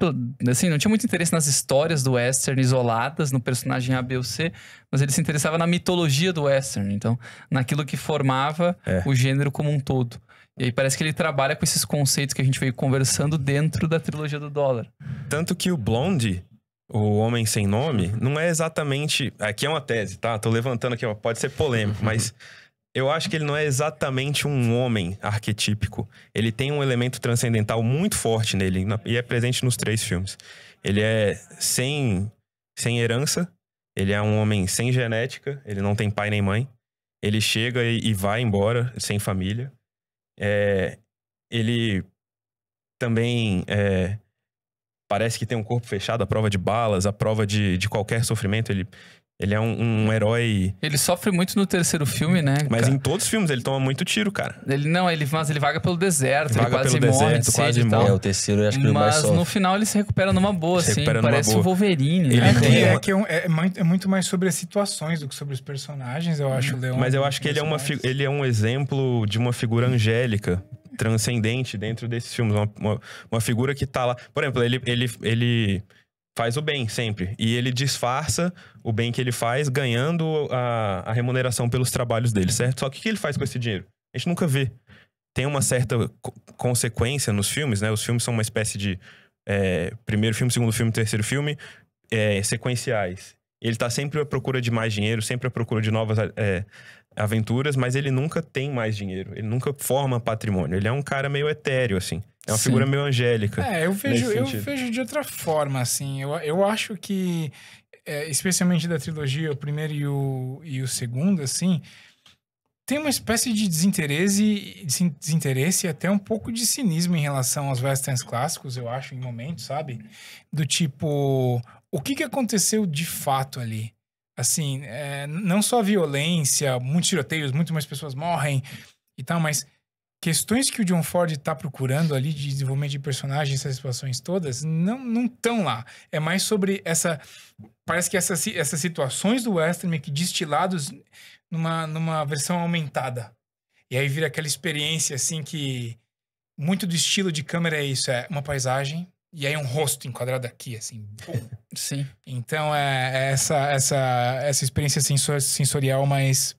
assim, não tinha muito interesse nas histórias do western isoladas, no personagem A, B ou C, mas ele se interessava na mitologia do western, então, naquilo que formava o gênero como um todo. E aí parece que ele trabalha com esses conceitos que a gente veio conversando dentro da trilogia do dólar. Tanto que o Blonde, o Homem Sem Nome, não é exatamente... Aqui é uma tese, tá? Tô levantando aqui, pode ser polêmico, mas eu acho que ele não é exatamente um homem arquetípico. Ele tem um elemento transcendental muito forte nele, e é presente nos 3 filmes. Ele é sem herança, ele é um homem sem genética, ele não tem pai nem mãe. Ele chega e vai embora, sem família. Ele também parece que tem um corpo fechado à prova de balas, à prova de qualquer sofrimento. Ele é um herói... Ele sofre muito no 3º filme, né? Mas em todos os filmes ele toma muito tiro, cara. Mas ele vaga pelo deserto, ele quase morre. Quase morre. O 3º eu acho que ele mais sofre. Mas no final ele se recupera numa boa, assim. Parece o Wolverine. É muito mais sobre as situações do que sobre os personagens, eu acho, Leon. Mas eu acho que ele é um exemplo de uma figura angélica, transcendente dentro desses filmes. Uma figura que tá lá... Por exemplo, ele faz o bem sempre. E ele disfarça o bem que ele faz ganhando a remuneração pelos trabalhos dele, certo? Só que o que ele faz com esse dinheiro? A gente nunca vê. Tem uma certa consequência nos filmes, né? Os filmes são uma espécie de primeiro filme, segundo filme, terceiro filme, sequenciais. Ele tá sempre à procura de mais dinheiro, sempre à procura de novas aventuras, mas ele nunca tem mais dinheiro. Ele nunca forma patrimônio. Ele é um cara meio etéreo, assim. É uma figura meio angélica. Eu vejo de outra forma, assim. Eu acho que, especialmente da trilogia, o primeiro e o segundo, assim, tem uma espécie de desinteresse e até um pouco de cinismo em relação aos westerns clássicos, eu acho, em momentos, sabe? Do tipo, o que aconteceu de fato ali? Assim, não só violência, muitos tiroteios, muito mais pessoas morrem e tal, mas questões que o John Ford tá procurando ali de desenvolvimento de personagens, essas situações todas, não estão lá. É mais sobre essa... Parece que essas situações do western meio que destilados numa versão aumentada. E aí vira aquela experiência, assim, que... Muito do estilo de câmera é isso. É uma paisagem e aí um rosto enquadrado aqui, assim. Pum. Sim. Então, é essa experiência sensorial mais...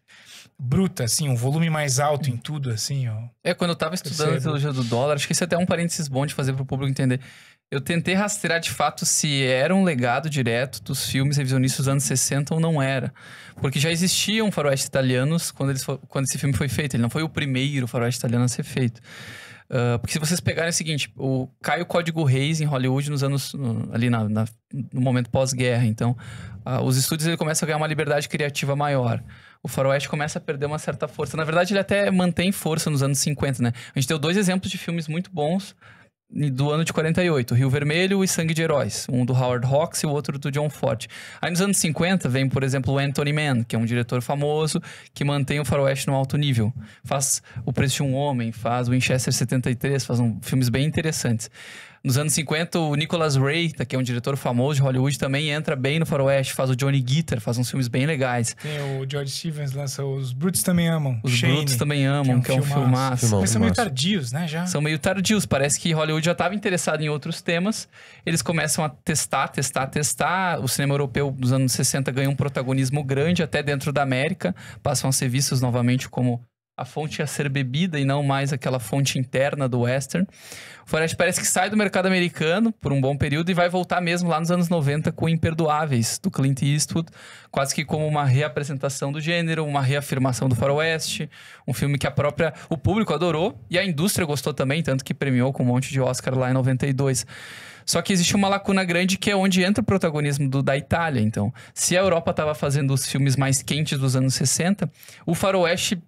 bruta, assim, um volume mais alto em tudo, assim, ó. Quando eu tava estudando a teologia do dólar, acho que isso é até um parênteses bom de fazer pro público entender. Eu tentei rastrear de fato se era um legado direto dos filmes revisionistas dos anos 60 ou não era. Porque já existiam faroestes italianos quando esse filme foi feito. Ele não foi o primeiro faroeste italiano a ser feito. Porque se vocês pegarem o seguinte, cai o Código Reis em Hollywood nos anos... ali no momento pós-guerra. Então, os estúdios começam a ganhar uma liberdade criativa maior. O faroeste começa a perder uma certa força. Na verdade, ele até mantém força nos anos 50, né? A gente deu 2 exemplos de filmes muito bons do ano de 48, Rio Vermelho e Sangue de Heróis. Um do Howard Hawks e o outro do John Ford. Aí nos anos 50 vem, por exemplo, o Anthony Mann, que é um diretor famoso que mantém o faroeste no alto nível. Faz O Preço de um Homem, faz o Winchester 73, faz filmes bem interessantes. Nos anos 50, o Nicholas Ray, que é um diretor famoso de Hollywood, também entra bem no faroeste, faz o Johnny Guitar, faz uns filmes bem legais. Tem o George Stevens, lança Os Brutos Também Amam. Os Brutos Também Amam, que é um filmaço. Mas são meio tardios, né, já? São meio tardios. Parece que Hollywood já estava interessado em outros temas. Eles começam a testar. O cinema europeu dos anos 60 ganha um protagonismo grande, até dentro da América. Passam a ser vistos novamente como a fonte a ser bebida e não mais aquela fonte interna do western. O faroeste parece que sai do mercado americano por um bom período e vai voltar mesmo lá nos anos 90 com Imperdoáveis, do Clint Eastwood, quase que como uma reapresentação do gênero, uma reafirmação do faroeste, um filme que o público adorou e a indústria gostou também, tanto que premiou com um monte de Oscar lá em 92. Só que existe uma lacuna grande que é onde entra o protagonismo da Itália. Então, se a Europa estava fazendo os filmes mais quentes dos anos 60, o faroeste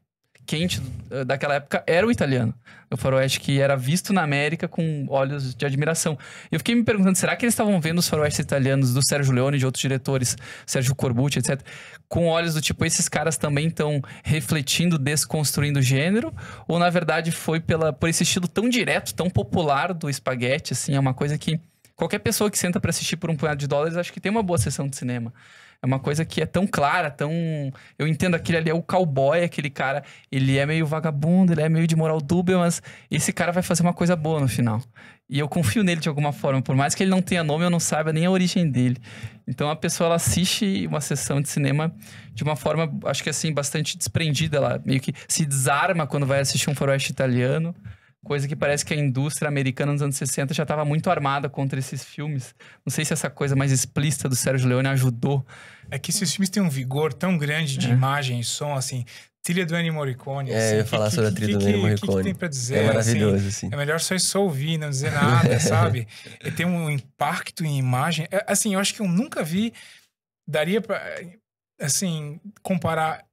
quente daquela época era o italiano. O faroeste que era visto na América com olhos de admiração. Eu fiquei me perguntando, será que eles estavam vendo os faroestes italianos do Sergio Leone e de outros diretores, Sergio Corbucci, etc., com olhos do tipo, esses caras também estão refletindo, desconstruindo o gênero? Ou, na verdade, foi por esse estilo tão direto, tão popular do espaguete, assim, é uma coisa que qualquer pessoa que senta pra assistir por um punhado de dólares, acho que tem uma boa sessão de cinema. É uma coisa que é tão clara, tão... Eu entendo, aquele ali é o cowboy, aquele cara... Ele é meio vagabundo, ele é meio de moral dúbia, mas esse cara vai fazer uma coisa boa no final. E eu confio nele de alguma forma. Por mais que ele não tenha nome, eu não saiba nem a origem dele. Então a pessoa, ela assiste uma sessão de cinema de uma forma, acho que assim, bastante desprendida. Ela meio que se desarma quando vai assistir um faroeste italiano. Coisa que parece que a indústria americana nos anos 60 já estava muito armada contra esses filmes. Não sei se essa coisa mais explícita do Sergio Leone ajudou. É que esses filmes têm um vigor tão grande de imagem e som, assim... Trilha do Ennio Morricone. Assim, eu ia falar sobre a trilha do Ennio Morricone. O que tem pra dizer? É maravilhoso, assim. É melhor só ouvir, não dizer nada, sabe? E tem um impacto em imagem. Assim, eu acho que eu nunca vi... Daria pra... assim, comparar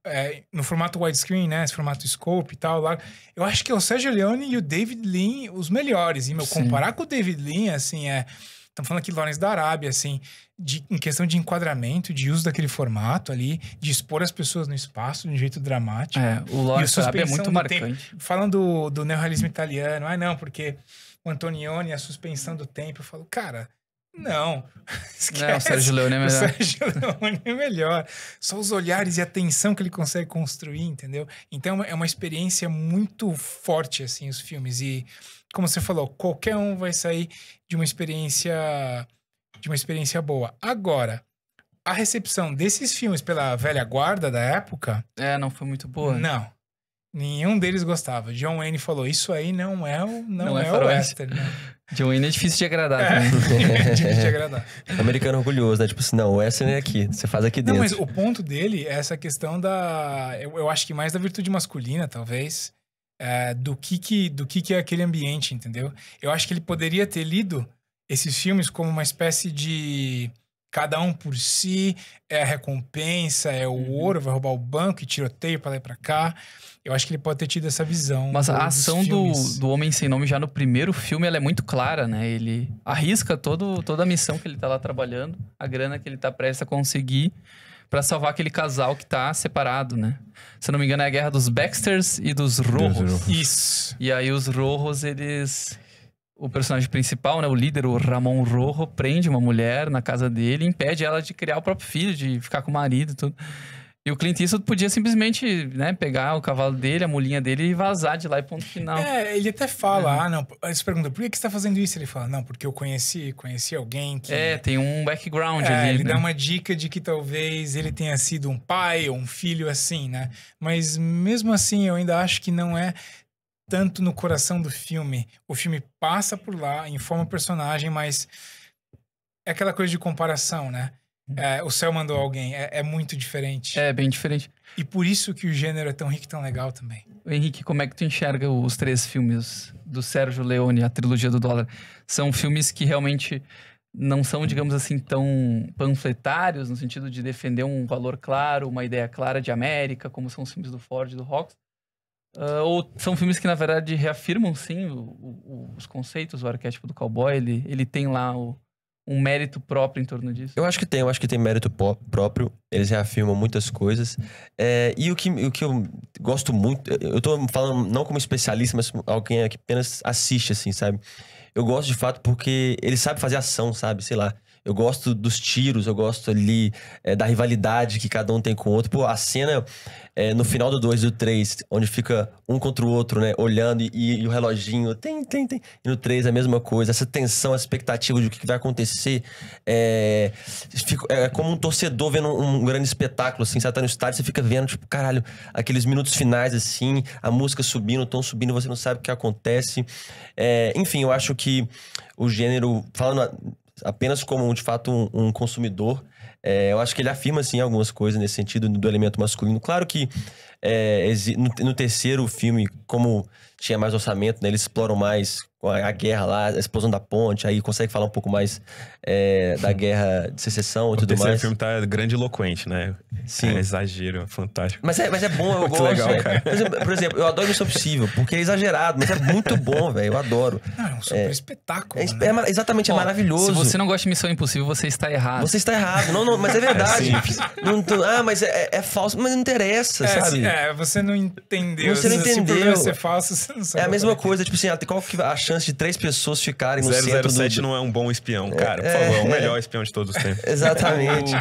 no formato widescreen, né? Esse formato scope e tal. Lá, eu acho que é o Sergio Leone e o David Lean os melhores. E, comparar com o David Lean, assim, estamos falando aqui de Lawrence da Arábia, assim, em questão de enquadramento, de uso daquele formato ali, de expor as pessoas no espaço de um jeito dramático. O Lawrence da Arábia é muito marcante. Falando do neorrealismo italiano, não, porque o Antonioni, a suspensão do tempo, eu falo, cara... Não, esquece. O Sergio Leone é melhor. O Sergio Leone é melhor. Só os olhares e a tensão que ele consegue construir, entendeu? Então é uma experiência muito forte, assim, os filmes. E, como você falou, qualquer um vai sair de uma experiência boa. Agora, a recepção desses filmes pela velha guarda da época... não foi muito boa. Não. Nenhum deles gostava. John Wayne falou, isso aí não é o western, né? John Wayne é difícil de agradar. É difícil de agradar. Americano orgulhoso, né? Tipo assim, não, o western é aqui, você faz aqui dentro. Não, mas o ponto dele é essa questão da... Eu acho que mais da virtude masculina, talvez, do que é aquele ambiente, entendeu? Eu acho que ele poderia ter lido esses filmes como uma espécie de... Cada um por si, é a recompensa, é o ouro, vai roubar o banco e tiroteio pra lá e pra cá. Eu acho que ele pode ter tido essa visão. Mas a ação do Homem Sem Nome já no primeiro filme, ela é muito clara, né? Ele arrisca toda a missão que ele tá lá trabalhando, a grana que ele tá prestes a conseguir, pra salvar aquele casal que tá separado, né? Se eu não me engano, é a guerra dos Baxters e dos Rojos. Isso. E aí os Rojos, eles... O personagem principal, né? O líder, o Ramon Rojo, prende uma mulher na casa dele e impede ela de criar o próprio filho, de ficar com o marido e tudo. E o Clint Eastwood podia simplesmente, né, pegar o cavalo dele, a mulinha dele e vazar de lá e ponto final. Ele até fala, não, aí você pergunta, por que você tá fazendo isso? Ele fala, não, porque eu conheci alguém que... Tem um background ali, ele né? dá uma dica de que talvez ele tenha sido um pai ou um filho assim, né? Mas mesmo assim, eu ainda acho que não é tanto no coração do filme. O filme passa por lá, informa o personagem, mas é aquela coisa de comparação, né? O céu mandou alguém. É muito diferente. É, bem diferente. E por isso que o gênero é tão rico e tão legal também. Henrique, como é que tu enxerga os 3 filmes do Sérgio Leone, a trilogia do dólar? São filmes que realmente não são, digamos assim, tão panfletários, no sentido de defender um valor claro, uma ideia clara de América, como são os filmes do Ford e do Hawks? Ou são filmes que, na verdade, reafirmam, sim, os conceitos, o arquétipo do cowboy? Ele tem lá um mérito próprio em torno disso? Eu acho que tem mérito próprio. Eles reafirmam muitas coisas. E o que eu gosto muito... Eu tô falando não como especialista, mas como alguém que apenas assiste, assim, sabe? Eu gosto, de fato, porque ele sabe fazer ação, sabe? Sei lá. Eu gosto dos tiros, eu gosto ali da rivalidade que cada um tem com o outro. Pô, a cena no final do 2 e do 3, onde fica um contra o outro, né? Olhando e o reloginho, tem. E no 3 a mesma coisa. Essa tensão, essa expectativa de o que vai acontecer. É como um torcedor vendo um grande espetáculo, assim. Você tá no estádio, você fica vendo, tipo, caralho, aqueles minutos finais, assim, a música subindo, o tom subindo, você não sabe o que acontece. Enfim, eu acho que o gênero, falando apenas como, de fato, um consumidor, eu acho que ele afirma, sim, algumas coisas nesse sentido do elemento masculino. Claro que no terceiro filme, como tinha mais orçamento, né, eles exploram mais a guerra lá, a explosão da ponte, aí consegue falar um pouco mais da guerra de secessão e tudo mais. O terceiro filme tá grandiloquente, né? Sim. Exagero, fantástico. Mas é bom, eu Muito gosto. legal, cara. Por exemplo, eu adoro Missão Possível, porque é exagerado, mas é muito bom, velho. Eu adoro. Não, é um super espetáculo, né? Exatamente, é maravilhoso. Se você não gosta de Missão Impossível, você está errado. Você está errado. Não, mas é verdade. Mas é falso, mas não interessa, sabe? Você não entendeu. Você não entendeu. Se ser falso, você não sabe. É a mesma coisa, tipo assim, qual que é a chance de 3 pessoas ficarem no centro 007 não é um bom espião, cara. Por favor, é o melhor espião de todos os tempos. Exatamente.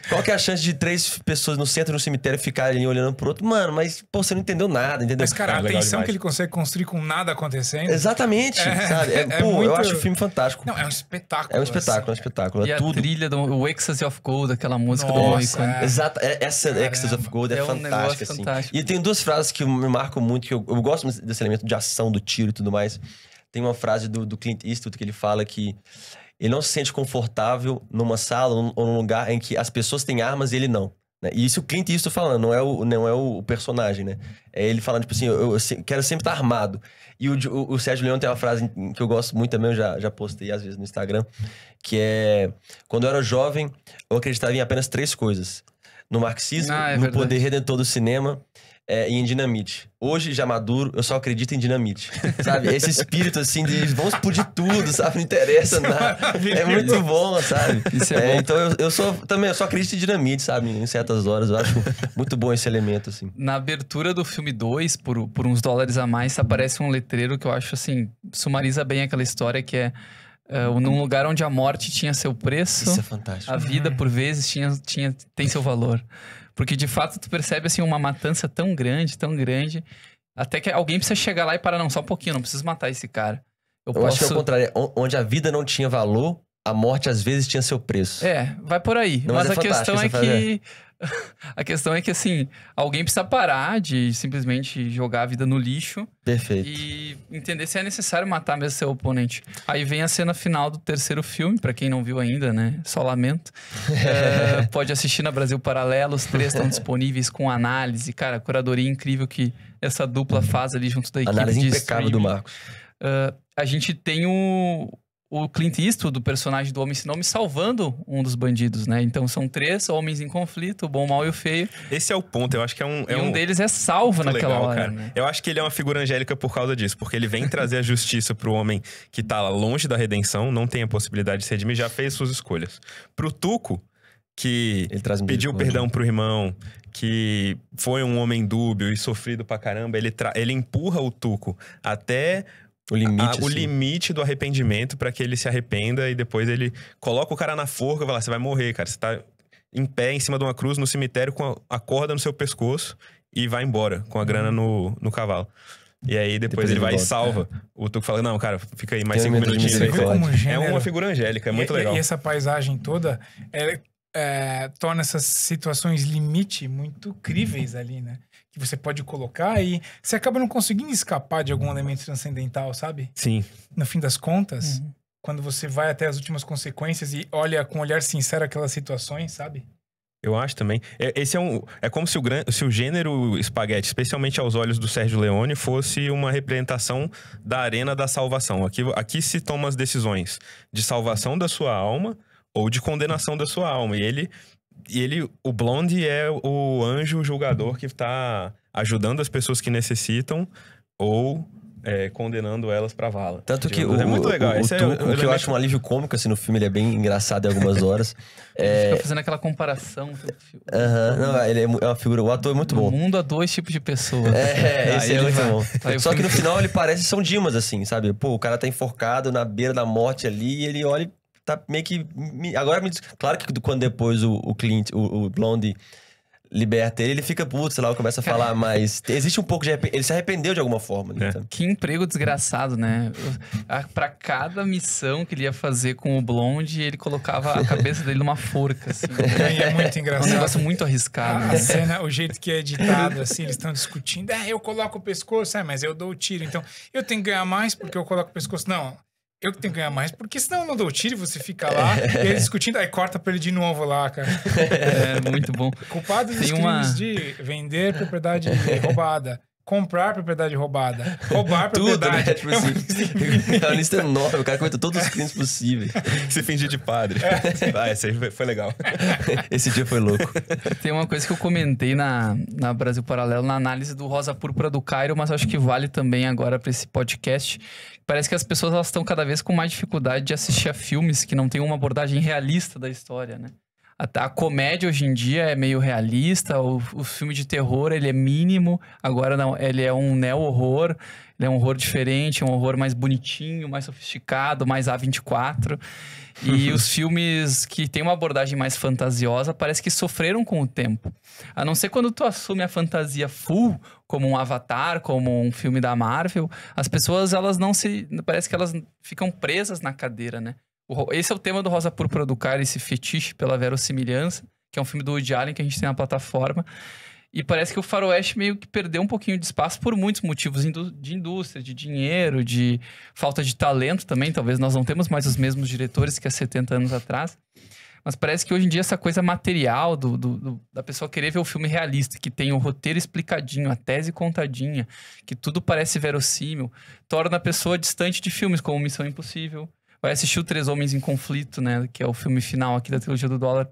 Qual que é a chance de 3 pessoas no centro do cemitério ficarem ali olhando pro outro? Mano, mas pô, você não entendeu nada, entendeu? Mas, cara, a legal tensão demais. que ele consegue construir com nada acontecendo. Exatamente, sabe? Eu acho o filme fantástico. Não, é um espetáculo. É um espetáculo, assim. é um espetáculo. E É a tudo. trilha do Ecstasy of Gold, aquela música do Nossa, Morricone. Exato, essa Ecstasy of Gold é É um fantástica, negócio assim. fantástico. E tem 2 frases que me marcam muito, que eu gosto desse elemento de ação, do tiro e tudo mais. Tem uma frase do Clint Eastwood que ele fala que ele não se sente confortável numa sala ou num lugar em que as pessoas têm armas e ele não. Né? E isso o Clint Eastwood falando, não é o personagem, né? É ele falando, tipo assim, eu quero sempre estar armado. E o Sérgio Leone tem uma frase que eu gosto muito também, eu já postei às vezes no Instagram, que é: quando eu era jovem, eu acreditava em apenas 3 coisas. No marxismo, no verdade. poder redentor do cinema e em dinamite. Hoje, já maduro, eu só acredito em dinamite. Sabe? Esse espírito, assim, de vamos explodir tudo, sabe? Não interessa nada. É muito bom, sabe? Isso é bom. Então, eu só acredito em dinamite, sabe? Em certas horas. Eu acho muito bom esse elemento, assim. Na abertura do filme 2, por uns dólares a mais, aparece um letreiro que eu acho, assim, sumariza bem aquela história que é... num lugar onde a morte tinha seu preço, Isso é fantástico. a vida, por vezes, tem seu valor. Porque, de fato, tu percebe, assim, uma matança tão grande, até que alguém precisa chegar lá e parar, não, só um pouquinho, não preciso matar esse cara. Eu acho que é o contrário. Onde a vida não tinha valor, a morte, às vezes, tinha seu preço. Vai por aí. Não, mas mas a é questão é fantástico que... A questão é que, assim, alguém precisa parar de simplesmente jogar a vida no lixo Perfeito. e entender se é necessário matar mesmo seu oponente. Aí vem a cena final do terceiro filme, pra quem não viu ainda, né? Só lamento. Pode assistir na Brasil Paralelo, os 3 estão disponíveis com análise. Cara, a curadoria incrível que essa dupla faz ali junto da equipe Análise de impecável do streaming. Marcos. A gente tem o Clint Eastwood, do personagem do Homem Sem Nome, salvando um dos bandidos, né? Então são 3 homens em conflito, o bom, o mal e o feio. Esse é o ponto, eu acho que é um... E um deles é salvo muito naquela legal, hora, cara. né? Eu acho que ele é uma figura angélica por causa disso, porque ele vem trazer a justiça pro homem que tá longe da redenção, não tem a possibilidade de se redimir, já fez suas escolhas. Pro Tuco, que pediu perdão pro irmão, que foi um homem dúbio e sofrido pra caramba, ele empurra o Tuco até o limite do arrependimento pra que ele se arrependa, e depois ele coloca o cara na forca e fala: você vai morrer, cara. Você tá em pé em cima de uma cruz no cemitério com a corda no seu pescoço e vai embora com a grana no cavalo. E aí depois ele vai e salva. O Tuco fala: não, cara, fica aí mais 5 minutinhos aí. É uma figura angélica, é muito legal. E essa paisagem toda torna essas situações limite muito críveis ali, né? Que você pode colocar e você acaba não conseguindo escapar de algum elemento transcendental, sabe? Sim. No fim das contas, quando você vai até as últimas consequências e olha com um olhar sincero aquelas situações, sabe? Eu acho também. É como se o gênero espaguete, especialmente aos olhos do Sérgio Leone, fosse uma representação da arena da salvação. Aqui se tomam as decisões de salvação da sua alma ou de condenação da sua alma. E o Blonde é o anjo julgador que está ajudando as pessoas que necessitam ou condenando elas pra vala. Tanto que é muito legal. O que eu acho um alívio cômico assim, no filme, ele é bem engraçado em algumas horas. Fica fazendo aquela comparação. Não, ele é uma figura. O ator é muito bom. O mundo há 2 tipos de pessoas. Esse é muito bom. Só que no final ele parece São Dimas, assim, sabe? Pô, o cara tá enforcado na beira da morte ali e ele olha e tá meio que... Claro que quando depois o Blonde liberta ele fica puto, sei lá, começa a falar, mas existe um pouco de ele se arrependeu de alguma forma. Né? Que emprego desgraçado, né? Pra cada missão que ele ia fazer com o Blonde, ele colocava a cabeça dele numa forca, assim. É muito engraçado. É um negócio muito arriscado. A cena, o jeito que é editado, assim, eles estão discutindo. Eu coloco o pescoço, mas eu dou o tiro. Então, eu tenho que ganhar mais porque eu coloco o pescoço. Não, eu que tenho que ganhar mais, porque senão eu não dou o tiro e você fica lá, e ele discutindo, aí corta pra ele de novo lá, cara. É, muito bom. Culpado dos crimes de vender propriedade roubada, comprar propriedade roubada, roubar propriedade. Tudo, né? Tipo assim, é uma lista enorme, o cara comenta todos os crimes possíveis. Se fingir de padre. Esse aí foi legal. Esse dia foi louco. Tem uma coisa que eu comentei na Brasil Paralelo, na análise do Rosa Púrpura do Cairo, mas acho que vale também agora pra esse podcast. Parece que as pessoas elas estão cada vez com mais dificuldade de assistir a filmes que não tem uma abordagem realista da história, né? A comédia hoje em dia é meio realista, o filme de terror ele é mínimo, agora não, ele é um neo-horror, ele é um horror diferente, um horror mais bonitinho, mais sofisticado, mais A24. E os filmes que têm uma abordagem mais fantasiosa parece que sofreram com o tempo. A não ser quando tu assume a fantasia full, como um Avatar, como um filme da Marvel, as pessoas elas não se... Parece que elas ficam presas na cadeira, né? Esse é o tema do Rosa Púrpura do Cairo, esse fetiche pela verossimilhança, que é um filme do Woody Allen que a gente tem na plataforma. E parece que o faroeste meio que perdeu um pouquinho de espaço por muitos motivos de indústria, de dinheiro, de falta de talento também. Talvez nós não temos mais os mesmos diretores que há 70 anos atrás. Mas parece que hoje em dia essa coisa material da pessoa querer ver o filme realista, que tem o roteiro explicadinho, a tese contadinha, que tudo parece verossímil, torna a pessoa distante de filmes como Missão Impossível. Vai assistir o 3 Homens em Conflito, né? Que é o filme final aqui da trilogia do dólar.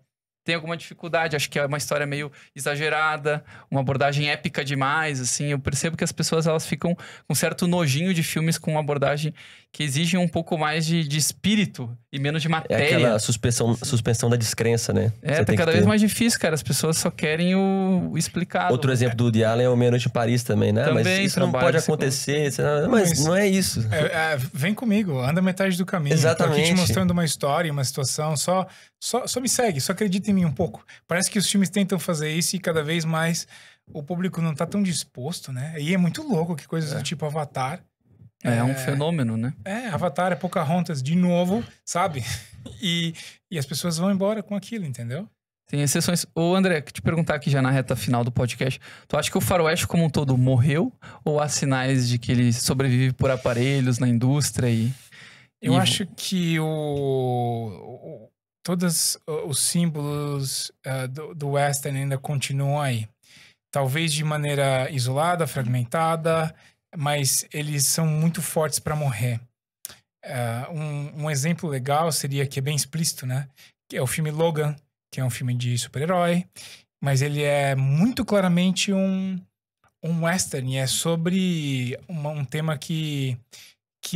Tem alguma dificuldade, acho que é uma história meio exagerada, uma abordagem épica demais, assim. Eu percebo que as pessoas, elas ficam com certo nojinho de filmes com uma abordagem que exigem um pouco mais de espírito e menos de matéria. É aquela suspensão da descrença, né? Tá cada vez mais difícil, cara. As pessoas só querem o explicado. Outro exemplo do Woody Allen é o Meia-Noite em Paris também, né? Também, mas isso não pode acontecer. Mas não é isso. Vem comigo, anda metade do caminho. Exatamente. Tô aqui te mostrando uma história, uma situação, só me segue, só acredita em mim um pouco. Parece que os filmes tentam fazer isso e cada vez mais o público não tá tão disposto, né? E é muito louco que coisas do tipo Avatar. É um fenômeno, né? Avatar é Pocahontas de novo, sabe? E as pessoas vão embora com aquilo, entendeu? Tem exceções. Ô, André, te perguntar aqui já na reta final do podcast. Tu acha que o faroeste como um todo morreu? Ou há sinais de que ele sobrevive por aparelhos na indústria Eu acho que todos os símbolos do western ainda continuam aí. Talvez de maneira isolada, fragmentada, mas eles são muito fortes para morrer. Um exemplo legal seria, que é bem explícito, né? Que é o filme Logan, que é um filme de super-herói, mas ele é muito claramente um western, e é sobre um tema que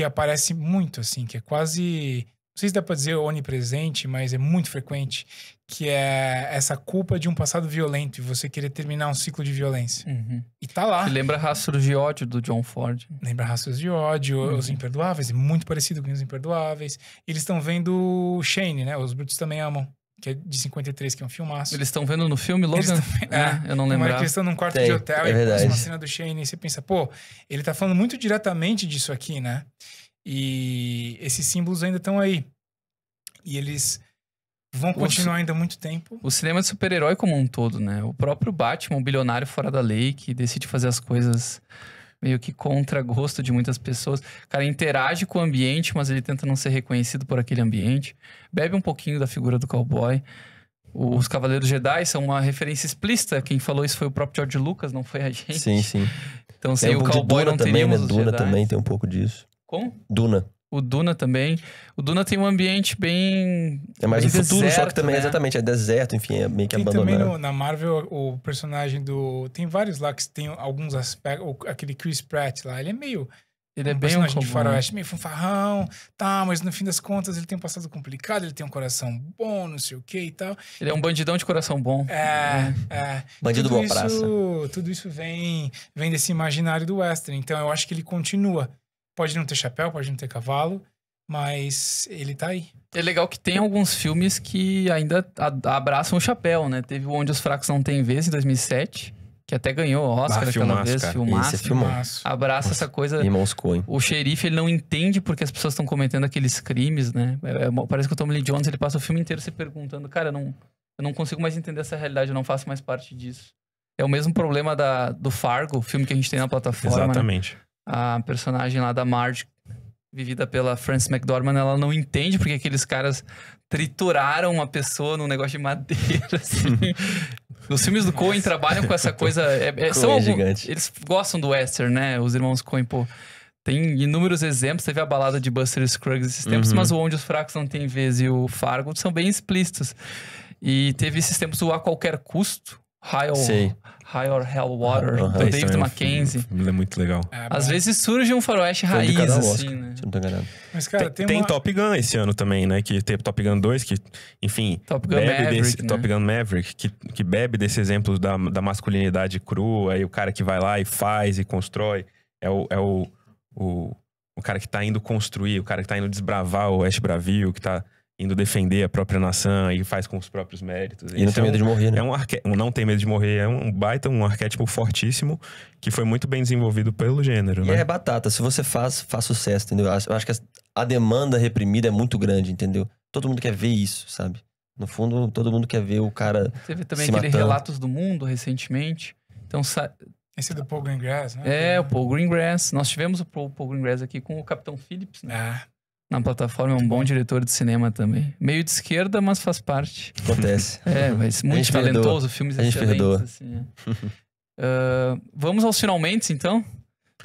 aparece muito, assim, que é quase sei se dá pra dizer onipresente, mas é muito frequente, que é essa culpa de um passado violento e você querer terminar um ciclo de violência. Uhum. E tá lá. Que lembra Rastros de Ódio, do John Ford. Lembra Rastros de Ódio, Os Imperdoáveis, é muito parecido com Os Imperdoáveis. Eles estão vendo Shane, né? Os Brutos Também Amam, que é de 53, que é um filmaço. Eles estão vendo no filme, Logan? Eu não Tem uma hora lembrava. que eles estão num quarto Tem, de hotel é e verdade. passa uma cena do Shane e você pensa, pô, ele tá falando muito diretamente disso aqui, né? E esses símbolos ainda estão aí. E eles vão continuar ainda há muito tempo. O cinema de super-herói como um todo, né? O próprio Batman, um bilionário fora da lei, que decide fazer as coisas meio que contra gosto de muitas pessoas. O cara interage com o ambiente, mas ele tenta não ser reconhecido por aquele ambiente. Bebe um pouquinho da figura do cowboy. Os Cavaleiros Jedi são uma referência explícita. Quem falou isso foi o próprio George Lucas, não foi a gente. Sim, sim. Então, sem Tem um o pouco de cowboy Duna não também, teríamos né? os Duna Jedi. também tem um pouco disso. Como? Duna. O Duna também. O Duna tem um ambiente bem... É mais bem o futuro, só deserto, que também, né? exatamente, é deserto, enfim, é meio que Tem também abandonado. na Marvel o personagem do... Tem vários lá que tem alguns aspectos... Aquele Chris Pratt lá, ele é meio... Ele é um bem um personagem de cowboy. faroeste, meio fanfarrão, tá, mas no fim das contas ele tem um passado complicado, ele tem um coração bom, não sei o que e tal. Ele é um bandidão de coração bom. Bandido Tudo boa praça. Tudo isso vem desse imaginário do western. Então eu acho que ele continua. Pode não ter chapéu, pode não ter cavalo, mas ele tá aí. É legal que tem alguns filmes que ainda abraçam o chapéu, né? Teve o Onde os Fracos Não Têm Vez, em 2007, que até ganhou o Oscar aquela filmaço, vez, cara. filmaço. Esse é filmão. Mas, Abraça essa coisa... Irmãos Coen. O xerife, ele não entende porque as pessoas estão cometendo aqueles crimes, né? Parece que o Tommy Lee Jones, ele passa o filme inteiro se perguntando, cara, eu não consigo mais entender essa realidade, eu não faço mais parte disso. É o mesmo problema do Fargo, o filme que a gente tem na plataforma, né? Exatamente. A personagem lá da Marge, vivida pela Frances McDormand, ela não entende porque aqueles caras trituraram uma pessoa num negócio de madeira, assim. Os filmes do Coen trabalham com essa coisa... Coen é gigante. Eles gostam do western, né? Os irmãos Coen, pô. Tem inúmeros exemplos. Teve a balada de Buster Scruggs esses tempos, mas o Onde os Fracos Não Têm Vez e o Fargo são bem explícitos. E teve esses tempos o A Qualquer Custo, High or Hell Water, do Esse David também Mackenzie. É muito legal. Às vezes surge um faroeste Foi raiz, indicado ao assim, Oscar, né? se não tô enganado. mas cara, Tem Top Gun esse ano também, né? Que teve Top Gun 2, que, enfim, Top Gun bebe Maverick, desse... né? Top Gun Maverick, que bebe desse exemplo da masculinidade crua, aí o cara que vai lá e faz e constrói. É o cara que tá indo construir, o cara que tá indo desbravar o Oeste Bravio, que tá indo defender a própria nação e faz com os próprios méritos. E não tem medo de morrer, né? Não tem medo de morrer. É um baita, um arquétipo fortíssimo que foi muito bem desenvolvido pelo gênero, E né? é batata. Se você faz sucesso, entendeu? Eu acho que a demanda reprimida é muito grande, entendeu? Todo mundo quer ver isso, sabe? No fundo, todo mundo quer ver o cara Teve também se aquele matando. Relatos do Mundo, recentemente. Então, Esse é do Paul Greengrass, né? o Paul Greengrass. Nós tivemos o Paul Greengrass aqui com o Capitão Phillips, né? Ah, Na plataforma, é um bom diretor de cinema também. Meio de esquerda, mas faz parte. acontece. Mas muito gente perdoa. talentoso, filmes A gente excelentes, perdoa. assim. Vamos aos finalmente, então.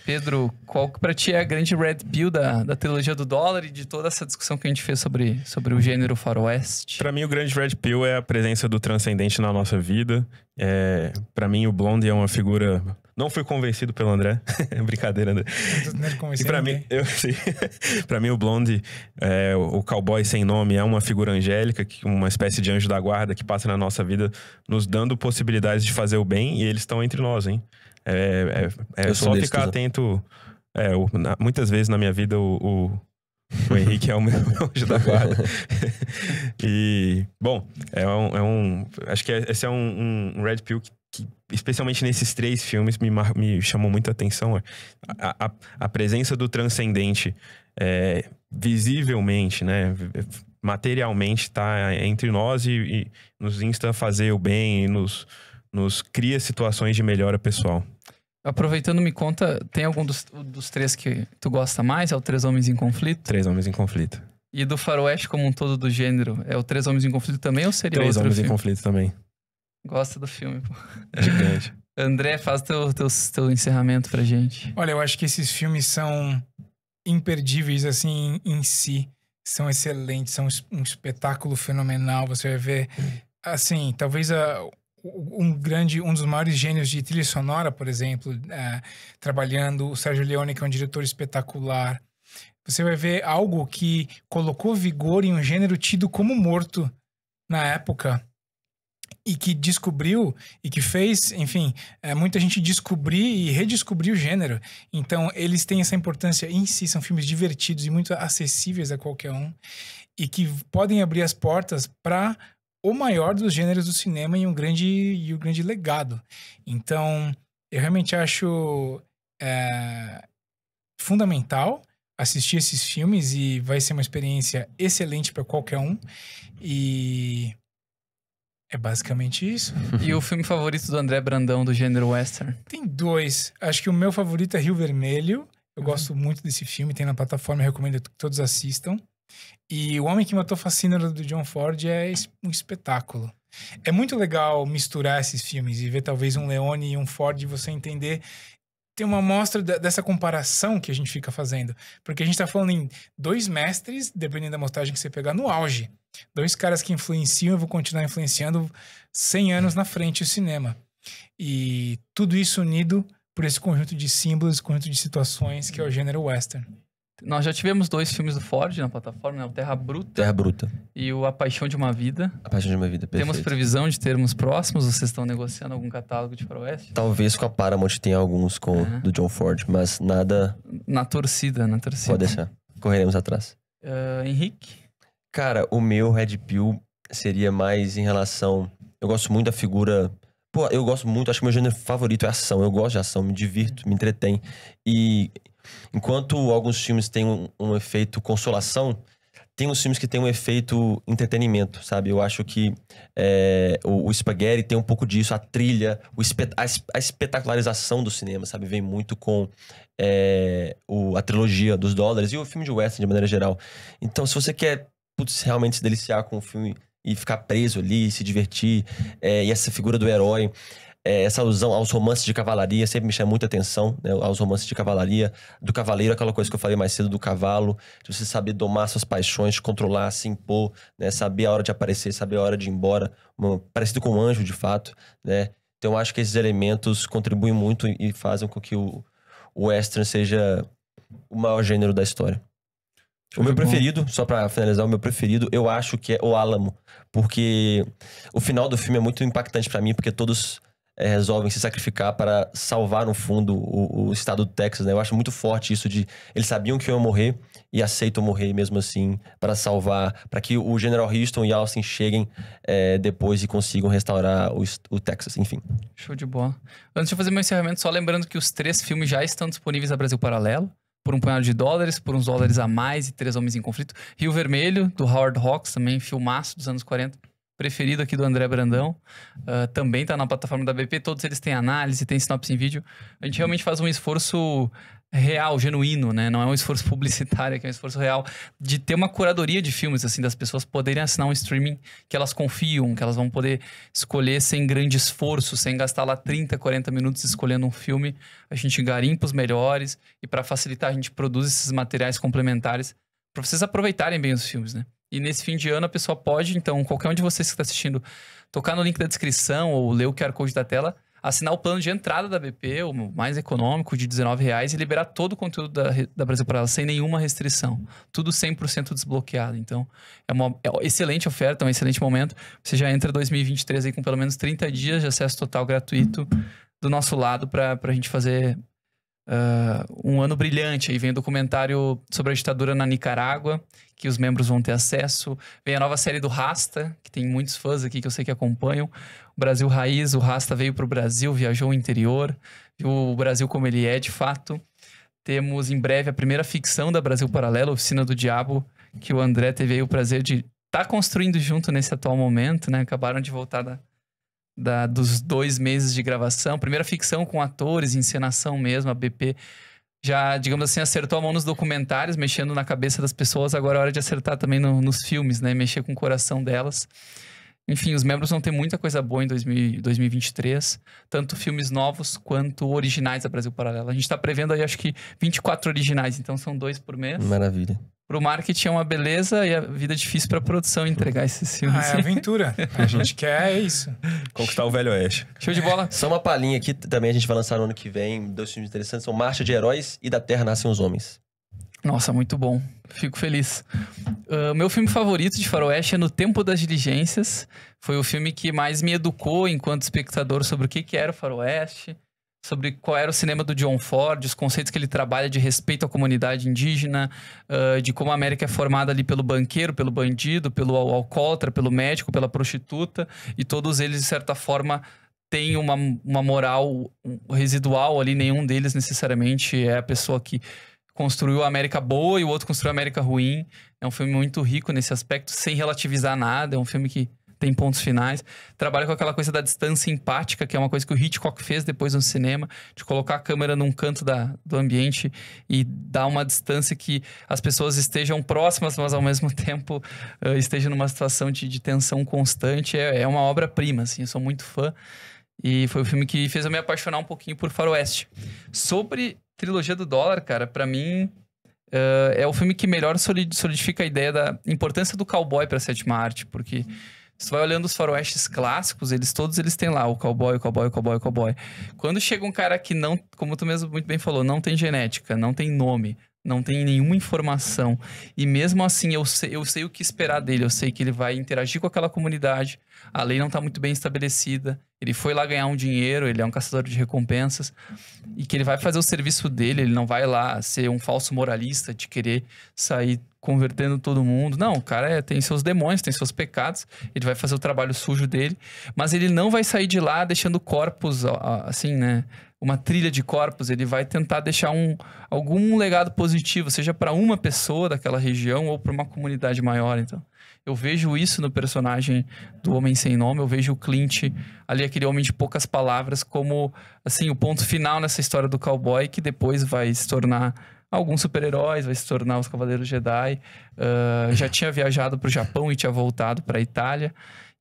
Pedro, qual que pra ti é a grande red pill da trilogia do dólar e de toda essa discussão que a gente fez sobre o gênero faroeste? Pra mim, o grande red pill é a presença do transcendente na nossa vida. Pra mim, o Blondie é uma figura... Não fui convencido pelo André. Brincadeira, André. E pra mim, pra mim, o Blondie, o cowboy sem nome, é uma figura angélica, uma espécie de anjo da guarda que passa na nossa vida, nos dando possibilidades de fazer o bem, e eles estão entre nós, hein? Eu sou só desse, ficar Tusa. atento. Muitas vezes na minha vida, o Henrique é o meu anjo da guarda. E, bom, acho que esse é um red pill que especialmente nesses 3 filmes, me chamou muita atenção. A presença do transcendente visivelmente, né? Materialmente tá entre nós e nos insta a fazer o bem e nos cria situações de melhora pessoal. Aproveitando, me conta, tem algum dos 3 que tu gosta mais? É o Três Homens em Conflito? 3 Homens em Conflito. E do faroeste como um todo do gênero, é o Três Homens em Conflito também ou seria 3 outro Homens em filme? Conflito também. Gosta do filme, pô. Gigante. André, faz teu encerramento pra gente. olha, eu acho que esses filmes são imperdíveis, assim, em si. São excelentes, são um espetáculo fenomenal. Você vai ver, assim, talvez um dos maiores gênios de trilha sonora, por exemplo, trabalhando. O Sérgio Leone, que é um diretor espetacular. você vai ver algo que colocou vigor em um gênero tido como morto na época. E que descobriu, e que fez, enfim, muita gente descobrir e redescobrir o gênero. Então, eles têm essa importância em si, são filmes divertidos e muito acessíveis a qualquer um, e que podem abrir as portas para o maior dos gêneros do cinema e um grande legado. Então, eu realmente acho fundamental assistir esses filmes e vai ser uma experiência excelente para qualquer um. E é basicamente isso. E o filme favorito do André Brandão do gênero western? Tem 2. Acho que o meu favorito é Rio Vermelho. Eu gosto muito desse filme, tem na plataforma, eu recomendo que todos assistam. E O Homem que Matou Facínora, do John Ford, é um espetáculo. É muito legal misturar esses filmes e ver talvez um Leone e um Ford e você entender. Tem uma amostra dessa comparação que a gente fica fazendo. Porque a gente tá falando em 2 mestres, dependendo da mostragem que você pegar, no auge. 2 caras que influenciam e vão continuar influenciando 100 anos na frente o cinema. E tudo isso unido por esse conjunto de símbolos, conjunto de situações que é o gênero western. Nós já tivemos 2 filmes do Ford na plataforma, né? O Terra Bruta. Terra Bruta. E o A Paixão de uma Vida. A Paixão de uma Vida, perfeito. Temos previsão de termos próximos? Vocês estão negociando algum catálogo de faroeste? Talvez com a Paramount tenha alguns do John Ford, mas nada... Na torcida. Pode deixar. Correremos atrás. Henrique? Cara, o meu Red Pill seria mais em relação... Eu gosto muito da figura... Pô, eu gosto muito, acho que meu gênero favorito é ação. Eu gosto de ação, me divirto, me entretém. E enquanto alguns filmes têm um efeito consolação, tem uns filmes que têm um efeito entretenimento, sabe? Eu acho que o Spaghetti tem um pouco disso, a trilha, a espetacularização do cinema, sabe? Vem muito com a trilogia dos dólares e o filme de western de maneira geral. Então, se você quer realmente se deliciar com o filme e ficar preso ali, se divertir, e essa figura do herói, essa alusão aos romances de cavalaria sempre me chama muita atenção, né? Aos romances de cavalaria, do cavaleiro, aquela coisa que eu falei mais cedo do cavalo, de você saber domar suas paixões, controlar, se impor, né? Saber a hora de aparecer, saber a hora de ir embora, parecido com um anjo de fato, né? Então eu acho que esses elementos contribuem muito e fazem com que o western seja o maior gênero da história. O meu preferido, só pra finalizar, o meu preferido, eu acho que é O Álamo. Porque o final do filme é muito impactante pra mim, porque todos resolvem se sacrificar para salvar, no fundo, o estado do Texas, né? Eu acho muito forte isso de... Eles sabiam que iam morrer e aceitam morrer mesmo assim para salvar, para que o General Houston e Austin cheguem depois e consigam restaurar o Texas, enfim. Show de bola. Antes de eu fazer meu encerramento, só lembrando que os 3 filmes já estão disponíveis na Brasil Paralelo. Por um punhado de dólares, por uns dólares a mais e 3 Homens em Conflito. Rio Vermelho, do Howard Hawks, também filmaço dos anos 40. Preferido aqui do André Brandão. Também tá na plataforma da BP. Todos eles têm análise, têm sinopse em vídeo. A gente realmente faz um esforço real, genuíno, né? Não é um esforço publicitário, é um esforço real de ter uma curadoria de filmes, assim, das pessoas poderem assinar um streaming que elas confiam, que elas vão poder escolher sem grande esforço, sem gastar lá 30, 40 minutos escolhendo um filme. A gente garimpa os melhores e para facilitar a gente produz esses materiais complementares para vocês aproveitarem bem os filmes, né? E nesse fim de ano a pessoa pode, então, qualquer um de vocês que está assistindo, tocar no link da descrição ou ler o QR Code da tela, assinar o plano de entrada da BP, o mais econômico, de R$19, e liberar todo o conteúdo da Brasil Paralelo, sem nenhuma restrição. Tudo 100% desbloqueado. Então, é uma excelente oferta, um excelente momento. Você já entra 2023 aí com pelo menos 30 dias de acesso total gratuito do nosso lado para a gente fazer um ano brilhante. Aí vem o documentário sobre a ditadura na Nicarágua, que os membros vão ter acesso. Vem a nova série do Rasta, que tem muitos fãs aqui que eu sei que acompanham. O Brasil Raiz, o Rasta veio pro Brasil, viajou o interior, viu o Brasil como ele é de fato. Temos em breve a primeira ficção da Brasil Paralelo, Oficina do Diabo, que o André teve aí o prazer de estar construindo junto nesse atual momento, né? Acabaram de voltar dos 2 meses de gravação. Primeira ficção com atores, encenação mesmo, a BP já, digamos assim, acertou a mão nos documentários, mexendo na cabeça das pessoas. Agora é hora de acertar também nos filmes, né? Mexer com o coração delas. Enfim, os membros vão ter muita coisa boa em 2023. Tanto filmes novos quanto originais da Brasil Paralelo. A gente tá prevendo aí, acho que 24 originais. Então são 2 por mês. Maravilha. Pro marketing é uma beleza e a vida é difícil pra produção entregar esses filmes. É aventura. A gente quer isso. Conquistar o Velho Oeste. Show de bola. Só uma palhinha aqui, também a gente vai lançar no ano que vem 2 filmes interessantes. São Marcha de Heróis e Da Terra Nascem os Homens. Nossa, muito bom. Fico feliz. Meu filme favorito de faroeste é No Tempo das Diligências. Foi o filme que mais me educou enquanto espectador sobre o que era o faroeste, sobre qual era o cinema do John Ford, os conceitos que ele trabalha de respeito à comunidade indígena, de como a América é formada ali pelo banqueiro, pelo bandido, pelo alcoólatra, pelo médico, pela prostituta, e todos eles, de certa forma, têm uma moral residual ali, nenhum deles necessariamente é a pessoa que construiu a América boa e o outro construiu a América ruim. É um filme muito rico nesse aspecto, sem relativizar nada. É um filme que tem pontos finais. Trabalha com aquela coisa da distância empática, que é uma coisa que o Hitchcock fez depois no cinema, de colocar a câmera num canto do ambiente e dar uma distância que as pessoas estejam próximas, mas ao mesmo tempo estejam numa situação de tensão constante. É uma obra-prima, assim. Eu sou muito fã. E foi o filme que fez eu me apaixonar um pouquinho por faroeste. Sobre Trilogia do Dólar, cara, pra mim é o filme que melhor solidifica a ideia da importância do cowboy pra sétima arte, porque se tu vai olhando os faroestes clássicos, todos eles têm lá o cowboy, o cowboy, o cowboy, o cowboy. Quando chega um cara que não, como tu mesmo muito bem falou, não tem genética, não tem nome, não tem nenhuma informação, e mesmo assim eu sei o que esperar dele, eu sei que ele vai interagir com aquela comunidade, a lei não tá muito bem estabelecida, ele foi lá ganhar um dinheiro, ele é um caçador de recompensas, e que ele vai fazer o serviço dele, ele não vai lá ser um falso moralista de querer sair convertendo todo mundo. Não, o cara tem seus demônios, tem seus pecados, ele vai fazer o trabalho sujo dele, mas ele não vai sair de lá deixando corpos, assim, né? Uma trilha de corpos, ele vai tentar deixar algum legado positivo, seja para uma pessoa daquela região ou para uma comunidade maior. Então, eu vejo isso no personagem do Homem Sem Nome, eu vejo o Clint ali, aquele homem de poucas palavras, como, assim, o ponto final nessa história do cowboy, que depois vai se tornar alguns super-heróis, vai se tornar os Cavaleiros Jedi. Já tinha viajado para o Japão e tinha voltado para a Itália.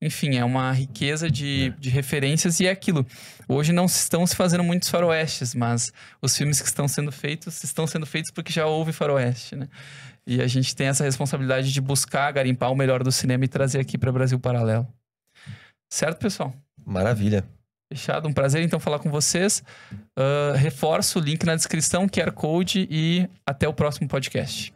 Enfim, é uma riqueza de referências e é aquilo. Hoje não estão se fazendo muitos faroestes, mas os filmes que estão sendo feitos porque já houve faroeste, né? E a gente tem essa responsabilidade de buscar, garimpar o melhor do cinema e trazer aqui para Brasil Paralelo. Certo, pessoal? Maravilha. Fechado. Um prazer, então, falar com vocês. Reforço o link na descrição, QR Code, e até o próximo podcast.